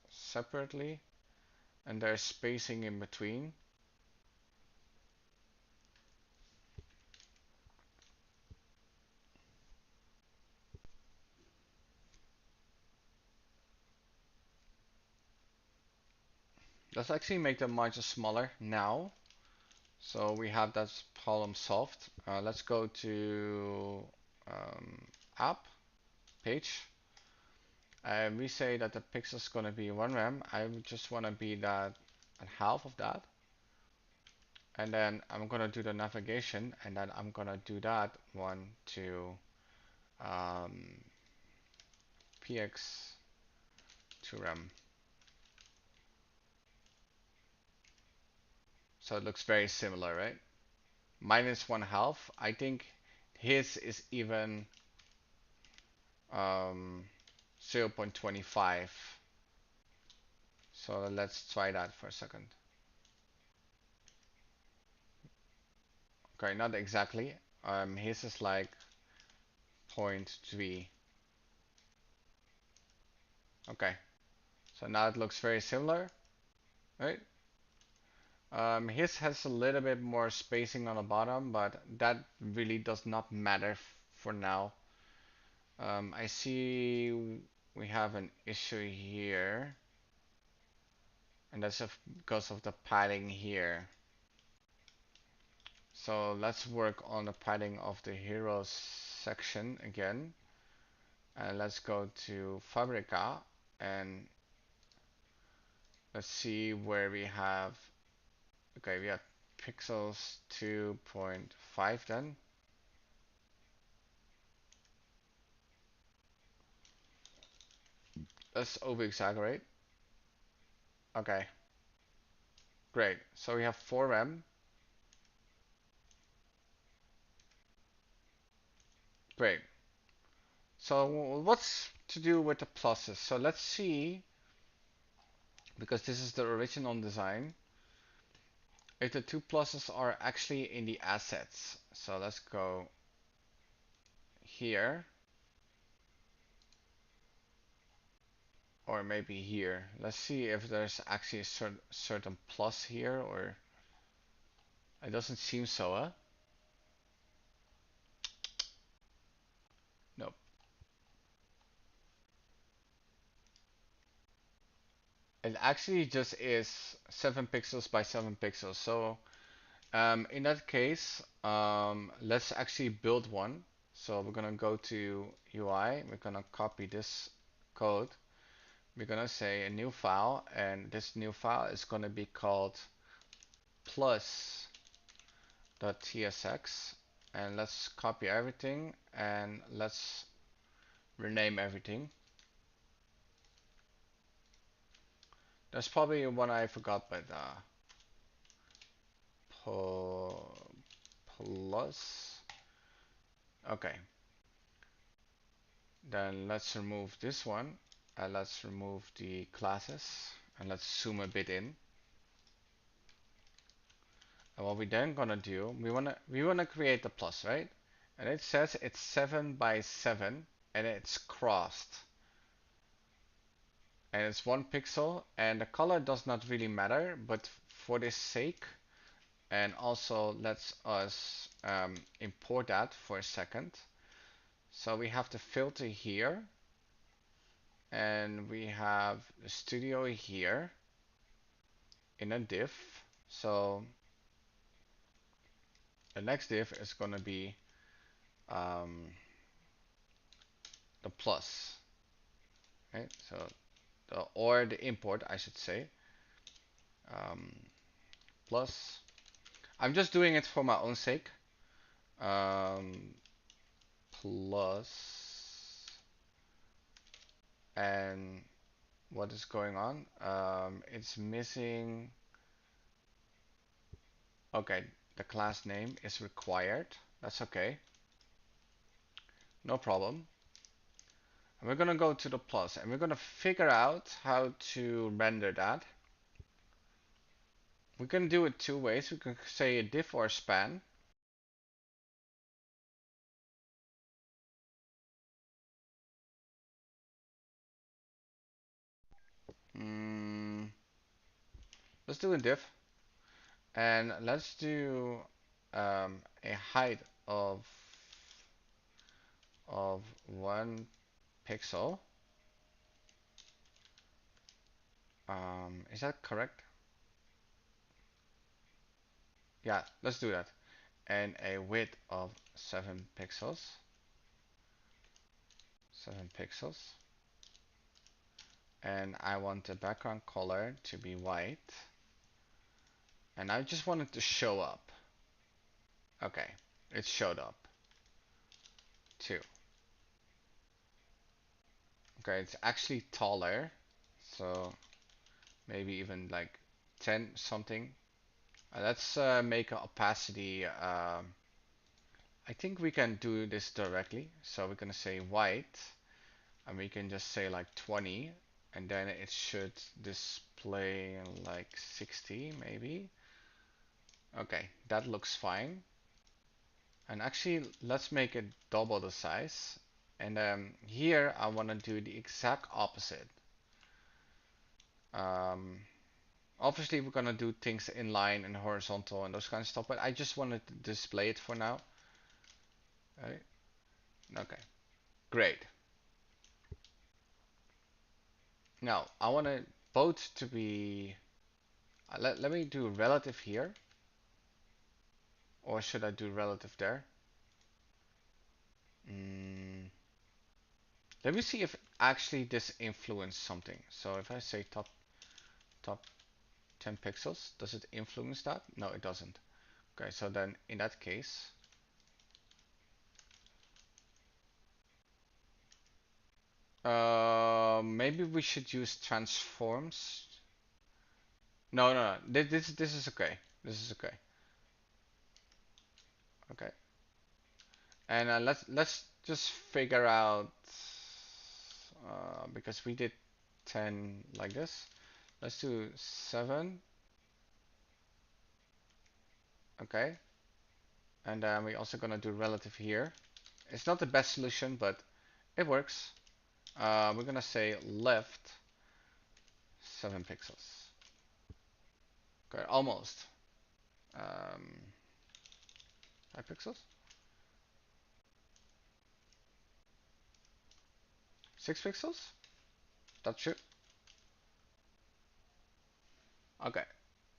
separately, and there's spacing in between. Let's actually make the margin smaller now. So we have that problem solved. Let's go to app page, and we say that the pixel is going to be 1 rem. I just want to be that at half of that, and then I'm going to do the navigation, and then I'm going to do that 1 to um, px 2 rem. So it looks very similar, right? Minus 1/2. I think his is even 0.25. So let's try that for a second. Okay, not exactly. His is like 0.3. Okay, so now it looks very similar, right? His has a little bit more spacing on the bottom, but that really does not matter for now. I see we have an issue here, and that's because of the padding here. So let's work on the padding of the heroes section again. And let's go to Fabrica and let's see where we have. Okay, we have pixels 2.5 then. Let's over exaggerate. Okay, great. So we have 4 rem. Great. So what's to do with the pluses? So let's see, because this is the original design, if the two pluses are actually in the assets. So let's go here, or maybe here. Let's see if there's actually a certain plus here, or it doesn't seem so, huh? Nope. It actually just is 7 pixels by 7 pixels. So in that case, let's actually build one. So we're gonna go to UI. We're gonna copy this code. We're gonna say a new file, and this new file is gonna be called plus.tsx. And let's copy everything, and let's rename everything. There's probably one I forgot, but plus. Okay. Then let's remove this one. And let's remove the classes. And let's zoom a bit in. And what we then gonna do, we wanna create the plus, right? And it says it's 7 by 7, and it's crossed. And it's 1 pixel, and the color does not really matter, but for this sake, and also let's us import that for a second. So we have the filter here, and we have the studio here in a div. So the next div is going to be um, the plus, right? So or the import, I should say, um, plus. I'm just doing it for my own sake. Um, plus, and what is going on? It's missing. Okay, the class name is required. That's okay. No problem. And we're gonna go to the plus, and we're gonna figure out how to render that. We can do it two ways. We can say a div or a span. Mm, let's do a div, and let's do a height of 1 pixel. Is that correct? Yeah, let's do that. And a width of 7 pixels. 7 pixels. And I want the background color to be white. And I just want it to show up. Okay, it showed up. 2. Okay, it's actually taller. So maybe even like 10 something. Let's make an opacity. I think we can do this directly. So we're gonna say white, and we can just say like 20, and then it should display like 60 maybe. Okay, that looks fine. And actually, let's make it double the size. And here I want to do the exact opposite. Um, Obviously, we're gonna do things in line and horizontal and those kind of stuff, but I just wanted to display it for now. Right? Okay, great. Now I want it both to be. Let me do relative here, or should I do relative there? Mm, Let me see if actually this influenced something. So if I say top 10 pixels, does it influence that? No, it doesn't. Okay, so then in that case, maybe we should use transforms. No, no, no. This is okay. This is okay. Okay. And let's just figure out because we did 10 like this. Let's do 7. Okay. And then we're also gonna do relative here. It's not the best solution, but it works. We're gonna say left 7 pixels. Okay, almost. 5 pixels? 6 pixels? That should. Okay.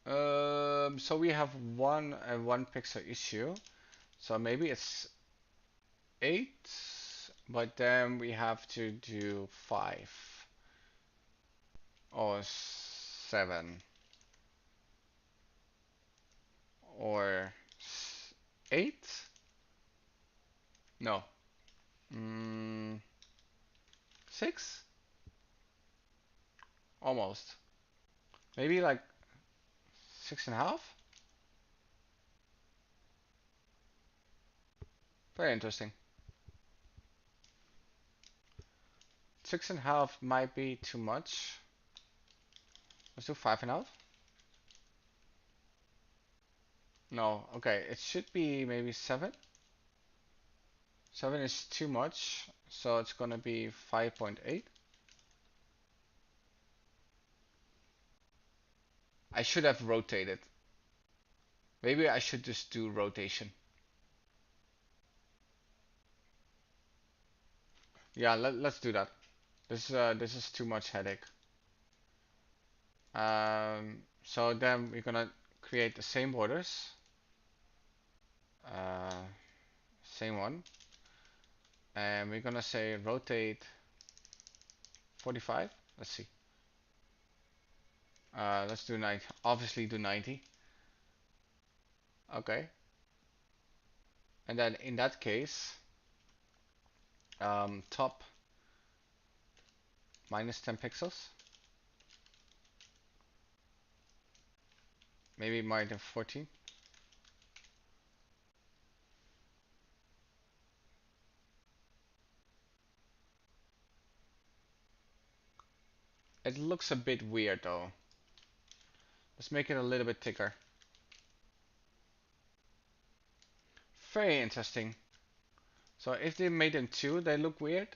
So we have 1 pixel issue. So maybe it's 8, but then we have to do 5 or 7 or 8? No. 6? Almost. Maybe like 6.5? Very interesting. 6.5 might be too much. Let's do 5.5. No, okay, it should be maybe 7. 7 is too much, so it's gonna be 5.8. I should have rotated. Maybe I should just do rotation. Yeah, let's do that. This is too much headache. So then we're gonna create the same borders. Uh, Same one. And we're gonna say rotate 45. Let's see. Let's do 90. Obviously do 90. Okay. And then in that case, top minus 10 pixels. Maybe minus 14. It looks a bit weird though. Let's make it a little bit thicker. Very interesting. So if they made them 2, they look weird.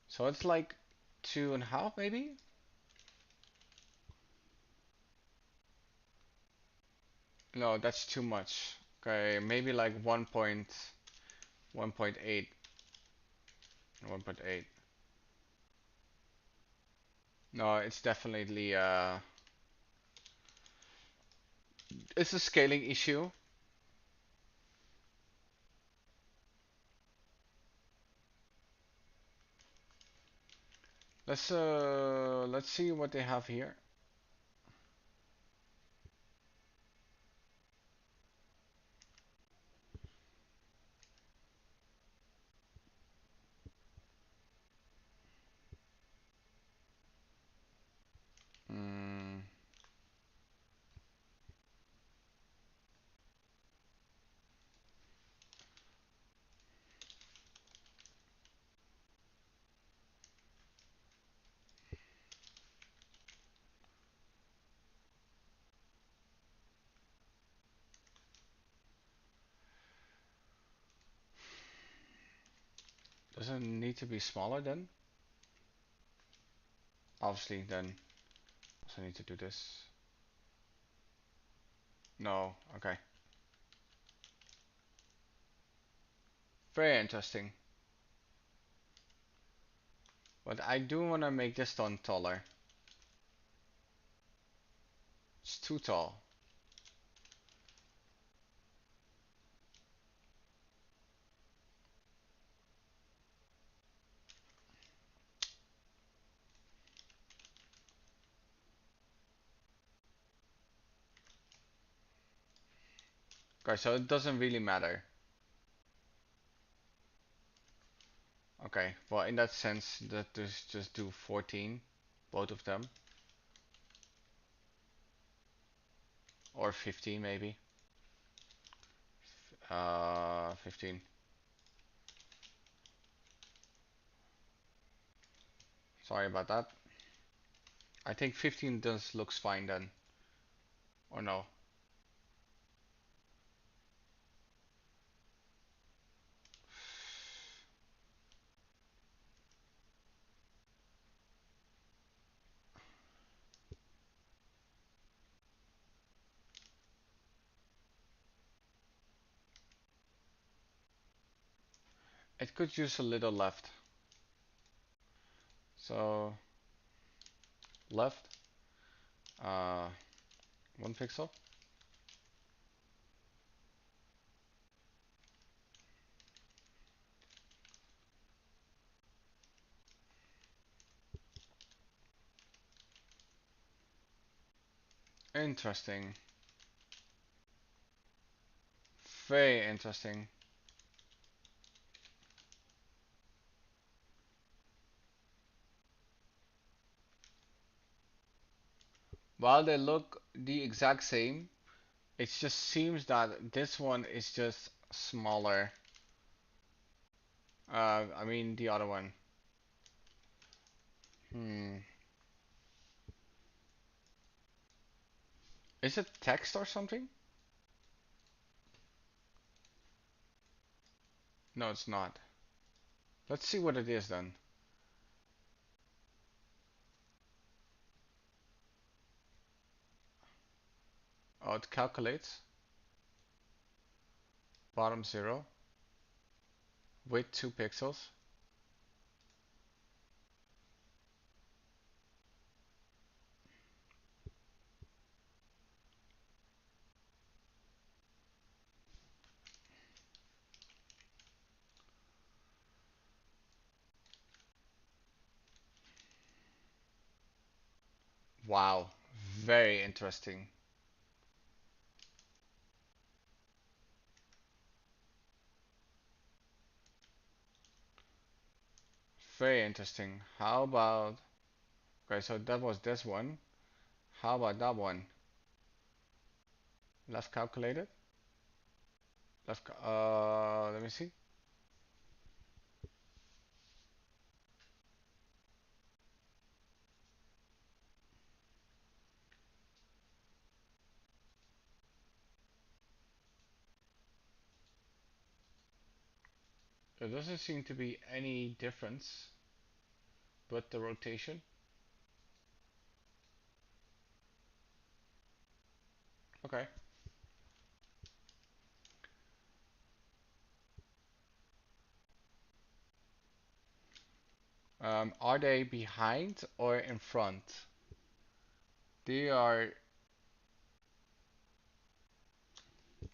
So it's like 2.5 maybe? No, that's too much. Okay, maybe like 1.8. 1.8. No, it's definitely it's a scaling issue. Let's see what they have here. Mm, doesn't need to be smaller then. Obviously, then also need to do this. No, okay. Very interesting. But I do want to make this one taller. It's too tall. Okay, so it doesn't really matter. Okay, well in that sense, that is just do 14, both of them, or 15 maybe. 15. Sorry about that. I think 15 does looks fine then, or no? It could use a little left. So left, uh, 1 pixel. Interesting. Very interesting. While they look the exact same, it just seems that this one is just smaller. I mean the other one. Hmm. Is it text or something? No, it's not. Let's see what it is then. Oh, it calculates. Bottom 0. Width 2 pixels. Wow. Very interesting. Very interesting. How about... Okay, so that was this one. How about that one? Left calculated. Let me see. There doesn't seem to be any difference but the rotation. Okay. Are they behind or in front? They are...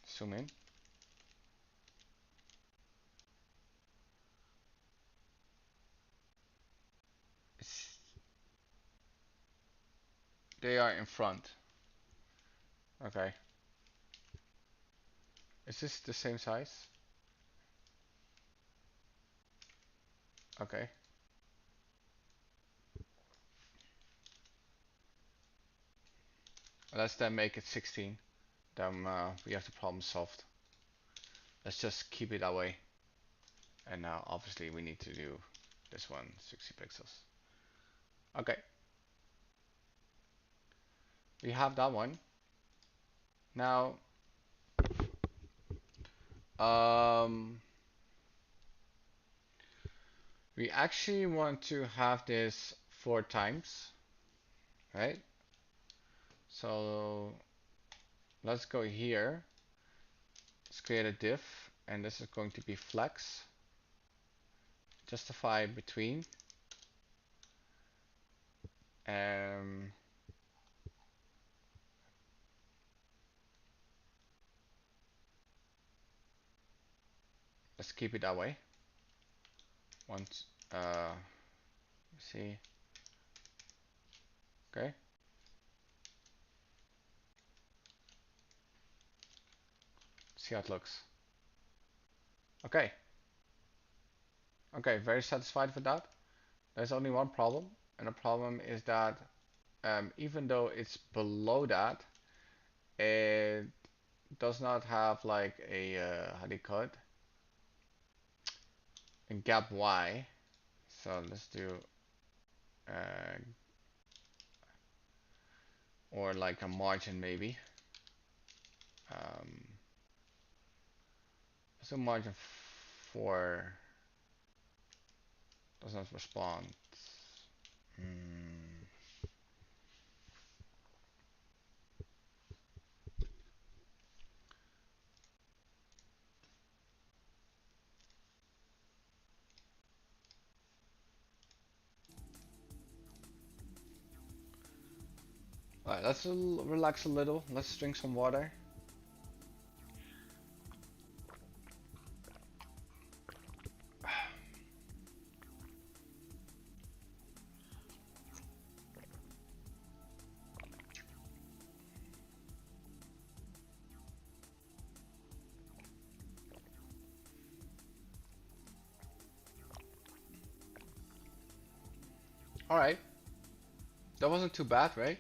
Zoom in. They are in front. Okay. Is this the same size? Okay. Let's then make it 16. Then we have the problem solved. Let's just keep it that way. And now obviously we need to do this one, 60 pixels. Okay. We have that one. Now, we actually want to have this 4 times, right? So let's go here. Let's create a div, and this is going to be flex. Justify between. Let's keep it that way. Once, see. Okay. See how it looks. Okay. Okay, very satisfied with that. There's only one problem, and the problem is that even though it's below that, it does not have like a how do you call it? A gap Y. So let's do uh, or like a margin maybe. Um, so margin 4 does not respond. Hmm. Alright, let's relax a little. Let's drink some water. Alright. That wasn't too bad, right?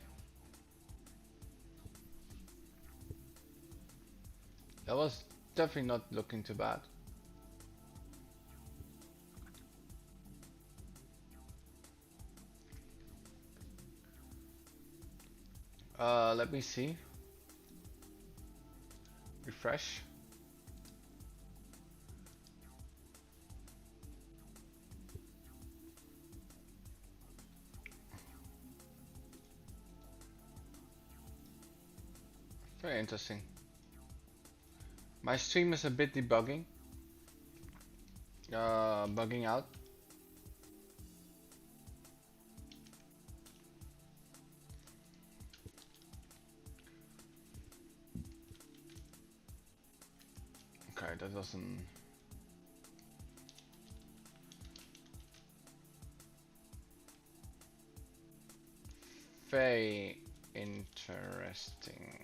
That was definitely not looking too bad. Let me see. Refresh. Very interesting. My stream is a bit debugging. Bugging out. Okay, that doesn't... Very interesting.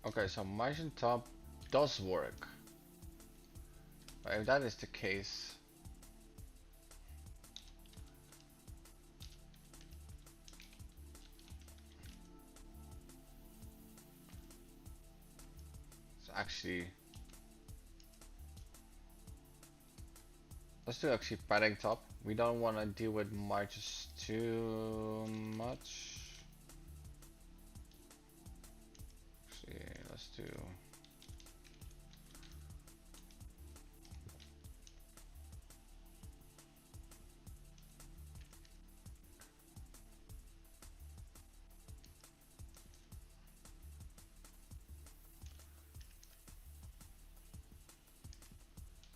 Okay, so margin top does work. But if that is the case, it's actually... Let's do actually padding top. We don't want to deal with margins too much. do.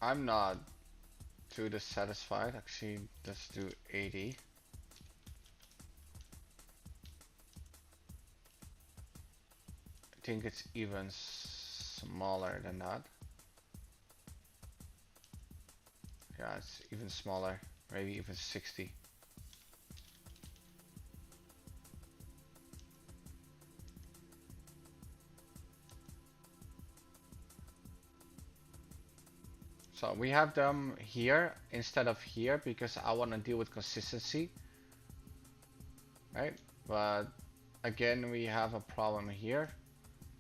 I'm not too dissatisfied. Actually, let's do 80. I think it's even smaller than that. Yeah, it's even smaller. Maybe even 60. So we have them here instead of here because I want to deal with consistency, right? But again, we have a problem here.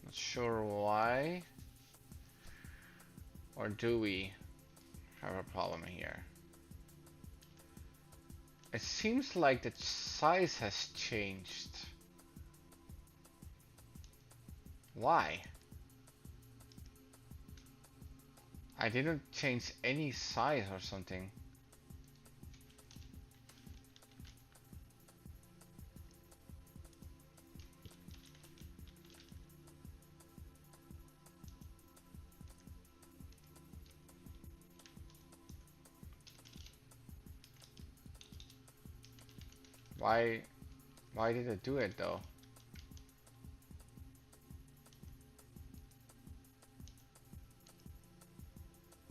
Not sure why. Or do we have a problem here? It seems like the size has changed. Why? I didn't change any size or something. Why did it do it though?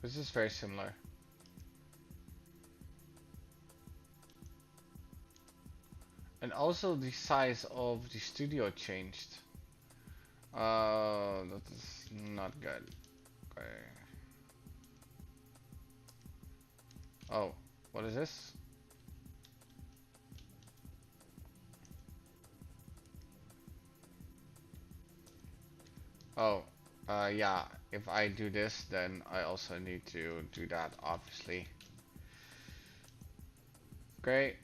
This is very similar. And also the size of the studio changed. That is not good. Okay. Oh, what is this? Oh, yeah, if I do this, then I also need to do that, obviously. Great.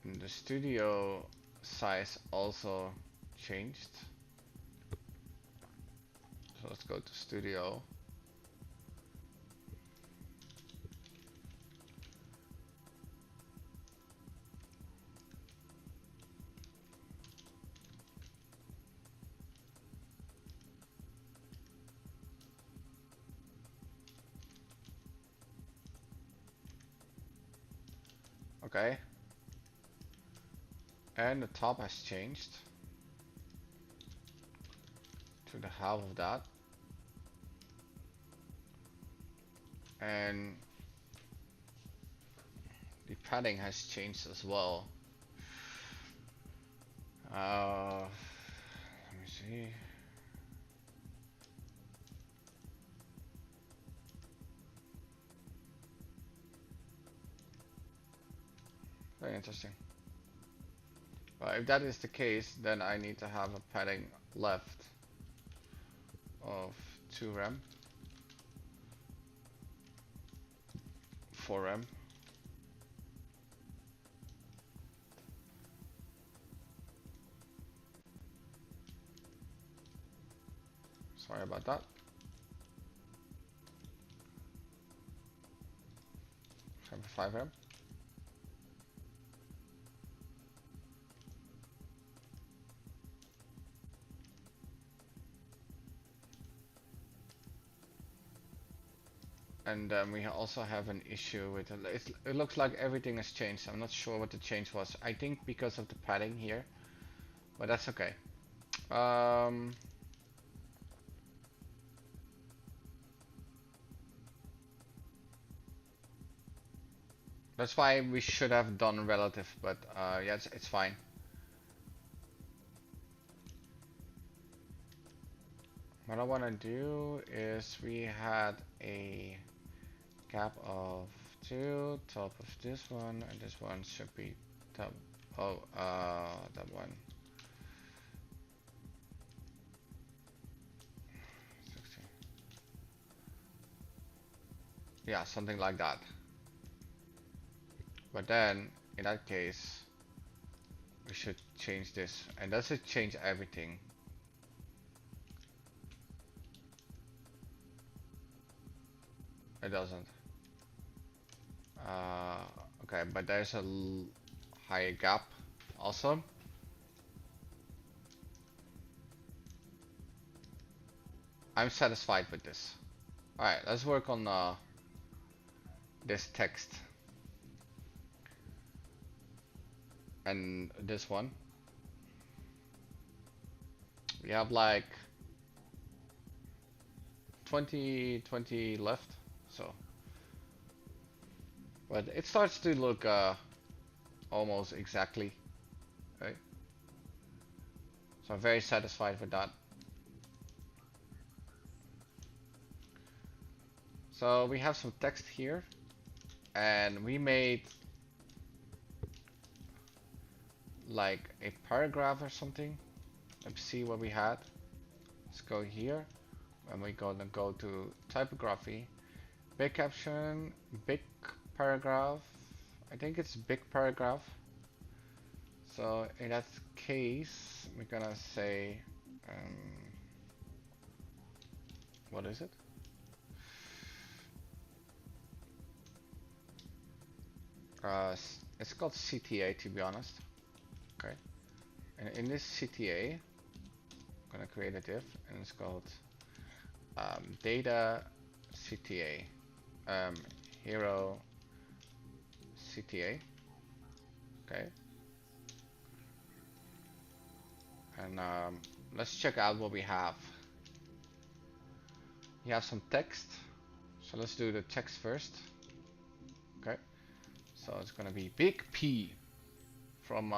And the studio size also changed. So let's go to studio. Okay. And the top has changed to the half of that. And the padding has changed as well. Let me see. Very interesting. If that is the case, then I need to have a padding left of 2 rem, 4 rem. Sorry about that. 5 rem. And we also have an issue with it looks like everything has changed. I'm not sure what the change was. I think because of the padding here, but that's okay. That's why we should have done relative, but yeah, it's fine. What I want to do is we had a gap of 2, top of this one, and this one should be top. Oh, that one. 60. Yeah, something like that. But then, in that case, we should change this, and that should change everything. It doesn't. Okay, but there's a higher gap also. I'm satisfied with this. Alright, let's work on this text. And this one. We have like 20 left, so. But it starts to look almost exactly, right? So I'm very satisfied with that. So we have some text here, and we made like a paragraph or something. Let's see what we had. Let's go here, and we're gonna go to typography, big caption, big paragraph. I think it's big paragraph. So in that case, we're gonna say, what is it? It's called CTA, to be honest. Okay. And in this CTA, I'm gonna create a div, and it's called data CTA, hero CTA. Okay. And let's check out what we have. We have some text, so let's do the text first. Okay. So it's gonna be big P from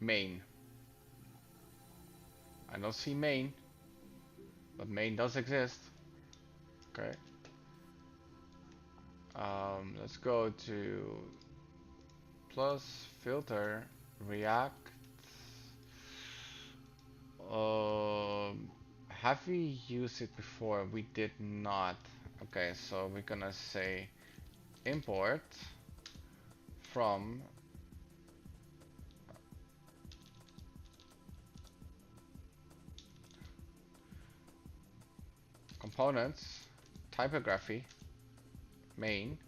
main. I don't see main, but main does exist. Okay. Let's go to plus filter react. Have we used it before? We did not. Okay, so we're gonna say import from components, typography, main,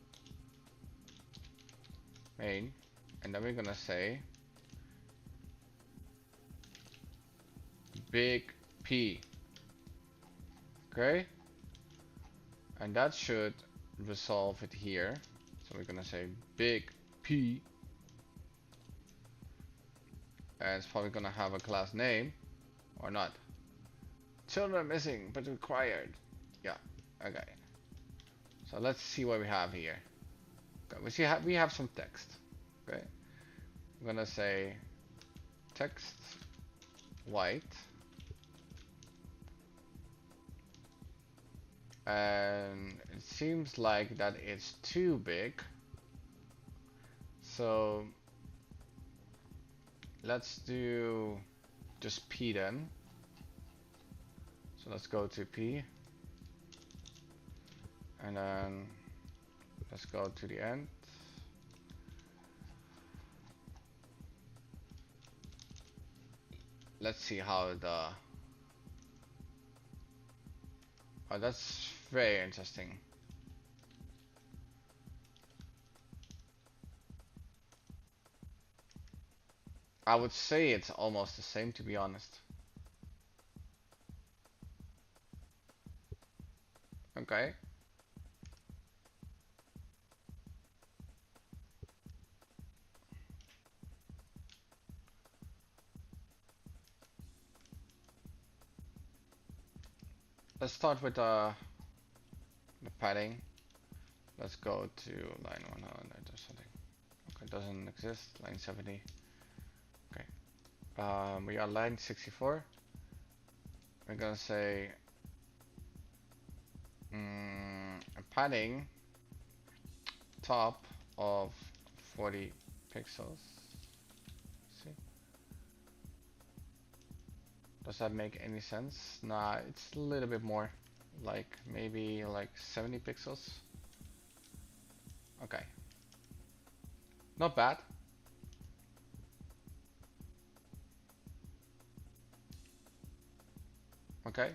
and then we're gonna say big P. Okay, and that should resolve it here. So we're gonna say big P, and it's probably gonna have a class name or not. Children missing but required. Yeah, okay. So let's see what we have here. Okay, we have some text. Okay, I'm gonna say text white, and it seems like that it's too big. So let's do just P then. So let's go to P, and then let's go to the end. Let's see how the... Oh, that's very interesting. I would say it's almost the same, to be honest. Okay. Let's start with the padding. Let's go to line 100 or something. Okay, doesn't exist. Line 70. Okay. We are line 64. We're gonna say padding top of 40 pixels. See? Does that make any sense? Nah, it's a little bit more. Like maybe like 70 pixels. Okay. Not bad. Okay.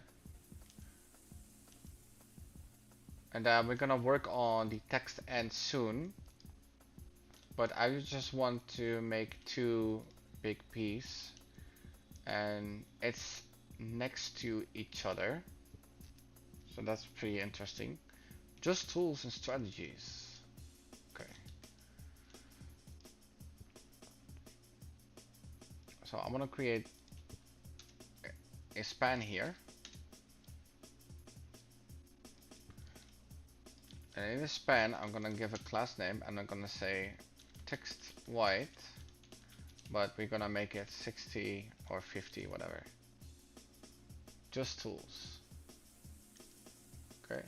And we're gonna work on the text end soon. But I just want to make two big pieces. And it's next to each other. So that's pretty interesting. Just tools and strategies. Okay. So I'm gonna create a span here. And in the span, I'm gonna give a class name and I'm gonna say text white, but we're gonna make it 60 or 50, whatever. Just tools. Okay.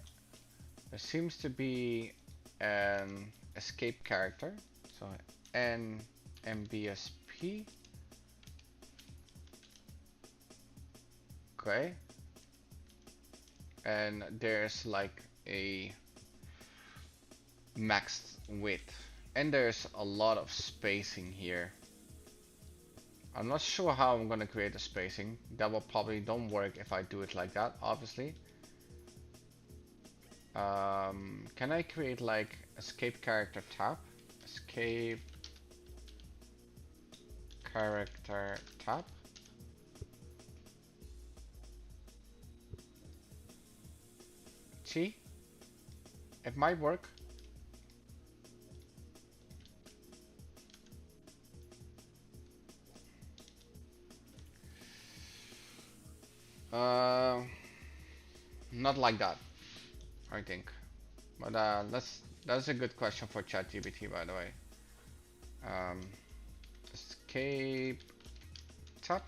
There seems to be an escape character. So NMBSP. Okay. And there's like a maxed width. And there's a lot of spacing here. I'm not sure how I'm gonna create the spacing. That will probably don't work if I do it like that, obviously. Can I create like escape character tab? Escape character tab. See? It might work. Not like that, I think. But that's a good question for ChatGPT, by the way. Escape tab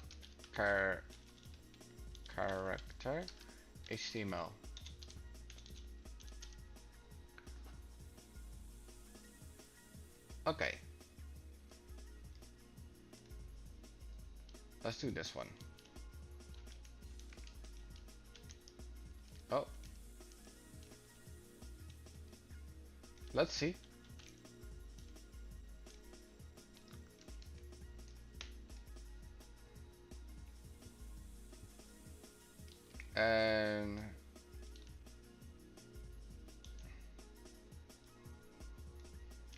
character HTML. Okay. Let's do this one. Oh. Let's see. And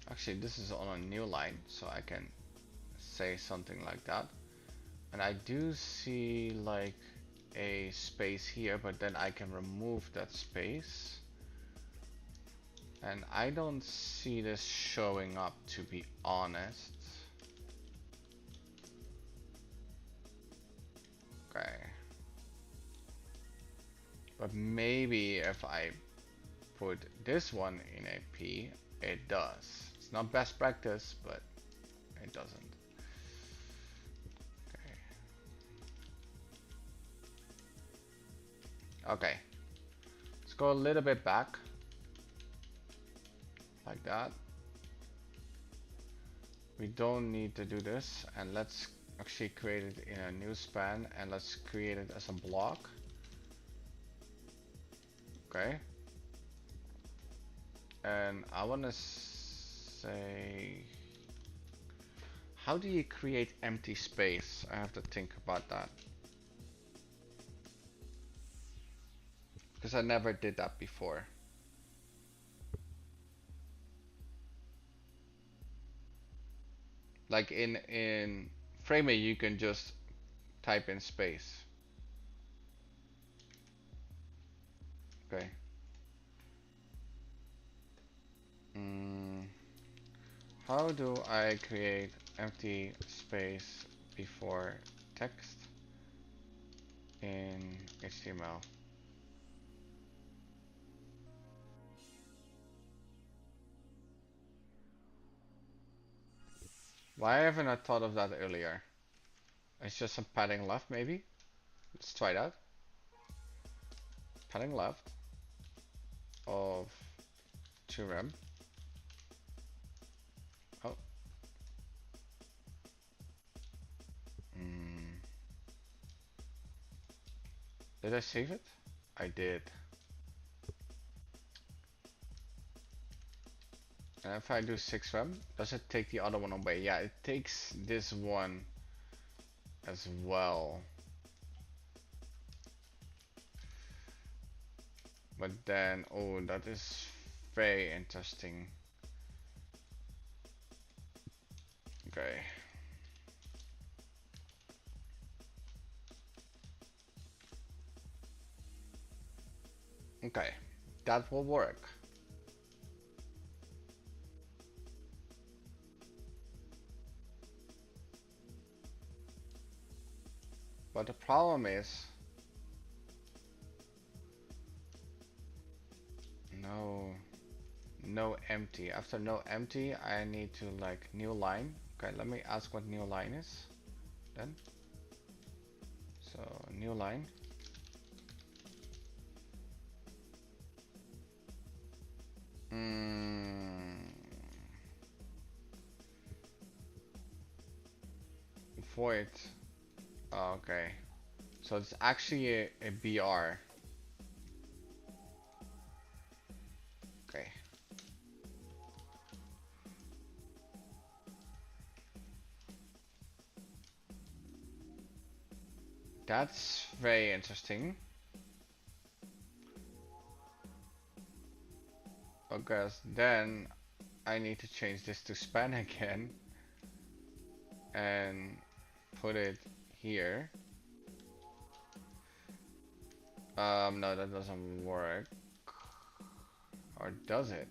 actually this is on a new line, so I can say something like that. And I do see like a space here, but then I can remove that space. And I don't see this showing up, to be honest. Okay. But maybe if I put this one in a P, it does. It's not best practice, but it doesn't. Okay. Let's go a little bit back. Like that. We don't need to do this, and let's actually create it in a new span, and let's create it as a block. Okay. And I want to say, how do you create empty space? I have to think about that, because I never did that before. Like in Framey, you can just type in space. Okay. How do I create empty space before text in HTML? Why haven't I thought of that earlier? It's just some padding left, maybe? Let's try that. Padding left of 2rem. Oh. Did I save it? I did. And if I do 6rem, does it take the other one away? Yeah, it takes this one as well. But then, oh, that is very interesting. Okay. Okay, that will work. But the problem is, no, no empty. After no empty, I need to like new line. Okay, let me ask what new line is then. So new line. Void. Oh, okay. So it's actually a BR. Okay. That's very interesting. Okay, then I need to change this to span again and put it here. No, that doesn't work. Or does it?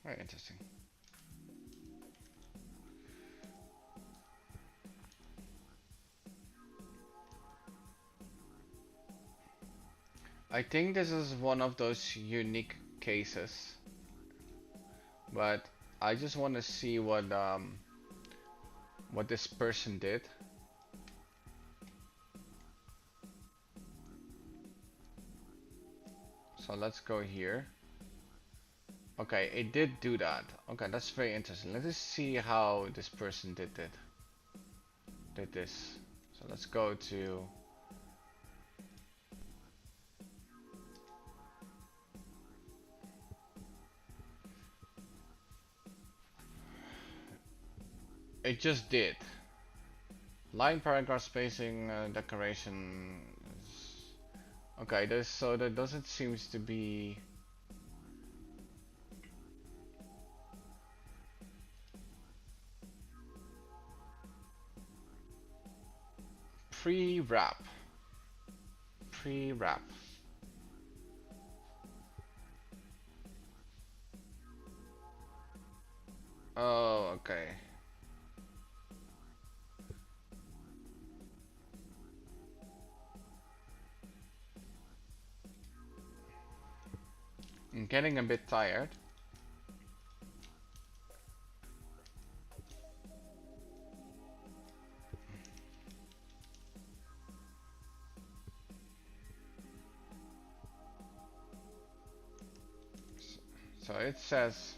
Very interesting. I think this is one of those unique cases, but I just want to see what this person did. So let's go here. Okay, it did do that. Okay, that's very interesting. Let's just see how this person did this. So let's go to it just did. Line paragraph spacing decoration. Okay, this so that doesn't seems to be pre-wrap. Pre-wrap. Oh, okay. I'm getting a bit tired. So it says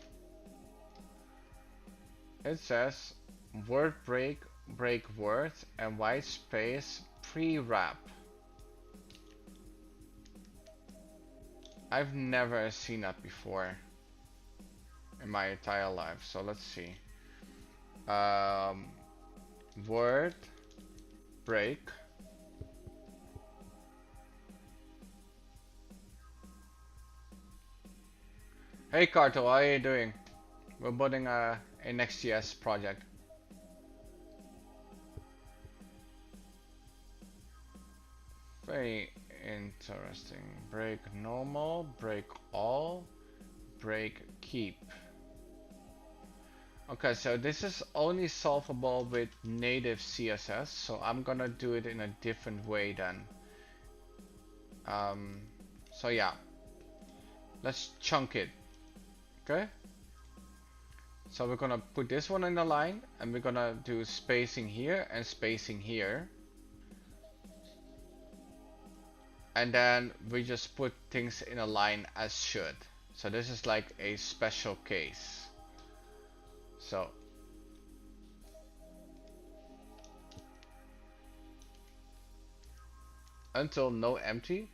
word break, break word, and white space pre-wrap. I've never seen that before in my entire life. So let's see. Word break. Hey Carto, how are you doing? We're building a Next.js project. Very interesting. Break normal, break all, break keep. Okay, so this is only solvable with native CSS, so I'm gonna do it in a different way then. So yeah, let's chunk it. Okay. So we're gonna put this one in the line, and we're gonna do spacing here and spacing here. And then we just put things in a line as should. So this is like a special case. So until no empty.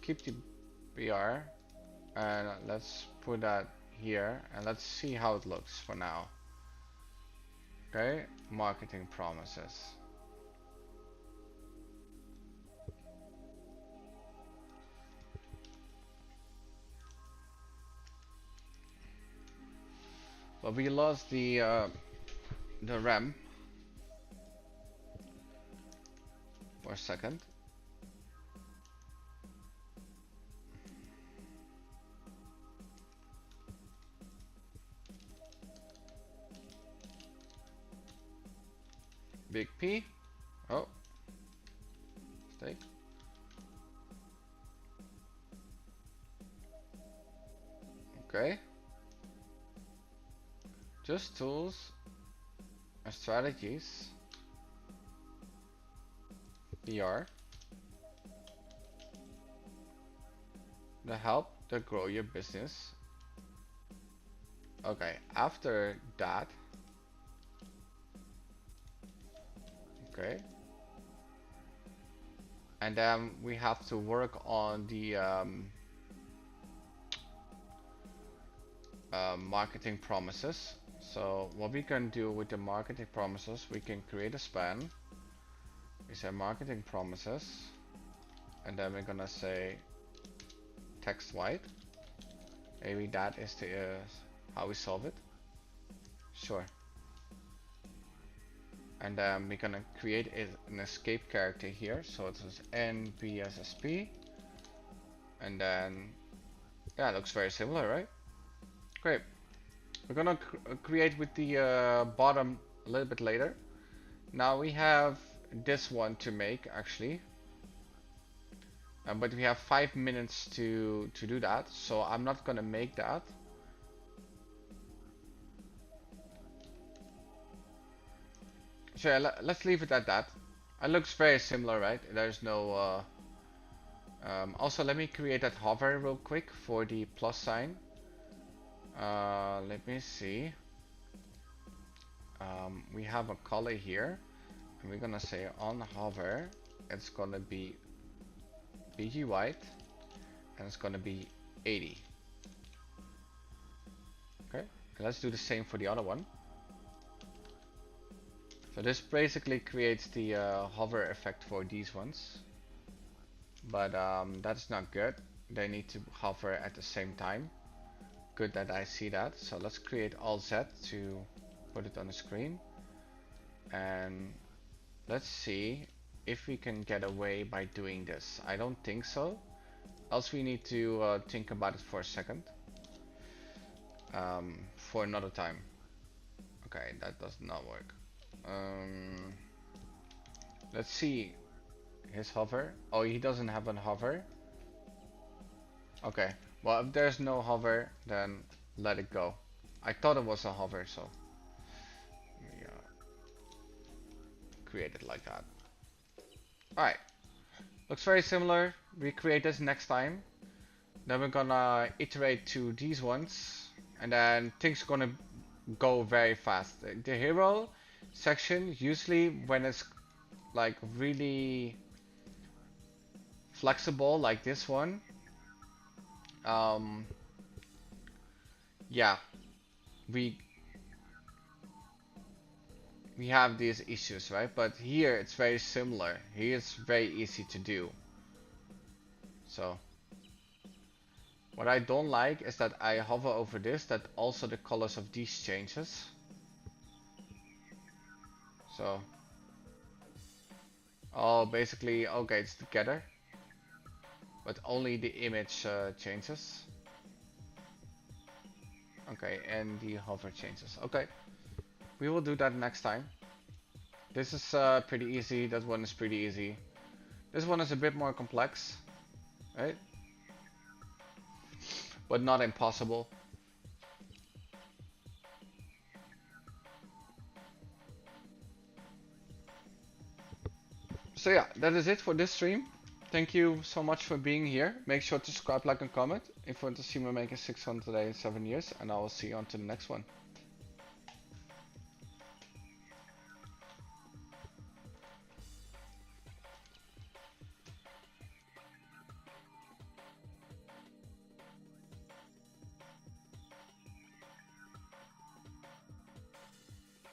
keep the BR and let's put that here and let's see how it looks for now. Okay, marketing promises. But we lost the RAM for a second. Big P. Oh, mistake. Okay. Just tools and strategies. PR. The help to grow your business. Okay, after that. Okay. And then we have to work on the marketing promises. So what we can do with the marketing promises, we can create a span. We say marketing promises, and then we're gonna say text white. Maybe that is the how we solve it. Sure. And then we're gonna create an escape character here. So it is NBSSP, and then yeah, it looks very similar, right? Great. We're gonna create with the bottom a little bit later. Now we have this one to make actually, but we have 5 minutes to do that, so I'm not gonna make that. So yeah, let's leave it at that. It looks very similar, right? There's no also let me create that hover real quick for the plus sign. Let me see. We have a color here, and we're gonna say on hover, it's gonna be BG white, and it's gonna be 80. Okay, and let's do the same for the other one. So this basically creates the hover effect for these ones, but that's not good. They need to hover at the same time. Good that I see that. So let's create Alt Z to put it on the screen, and let's see if we can get away by doing this. I don't think so. Else we need to think about it for a second. For another time. Okay, that does not work. Let's see his hover. Oh, he doesn't have a hover. Okay, well if there's no hover, then let it go. I thought it was a hover, so yeah, create it like that. Alright, looks very similar. We create this next time. Then we're gonna iterate to these ones, and then things gonna go very fast. The hero section, usually when it's like really flexible like this one, yeah, we have these issues, right? But here it's very similar. Here it's very easy to do. So what I don't like is that I hover over this, that also the colors of these changes. So oh, basically, okay, it's together, but only the image changes. Okay, and the hover changes. Okay, we will do that next time. This is pretty easy. That one is pretty easy. This one is a bit more complex, right? But not impossible. So yeah, that is it for this stream. Thank you so much for being here. Make sure to subscribe, like, and comment if you want to see me make a 600 today in 7 years, and I will see you on to the next one.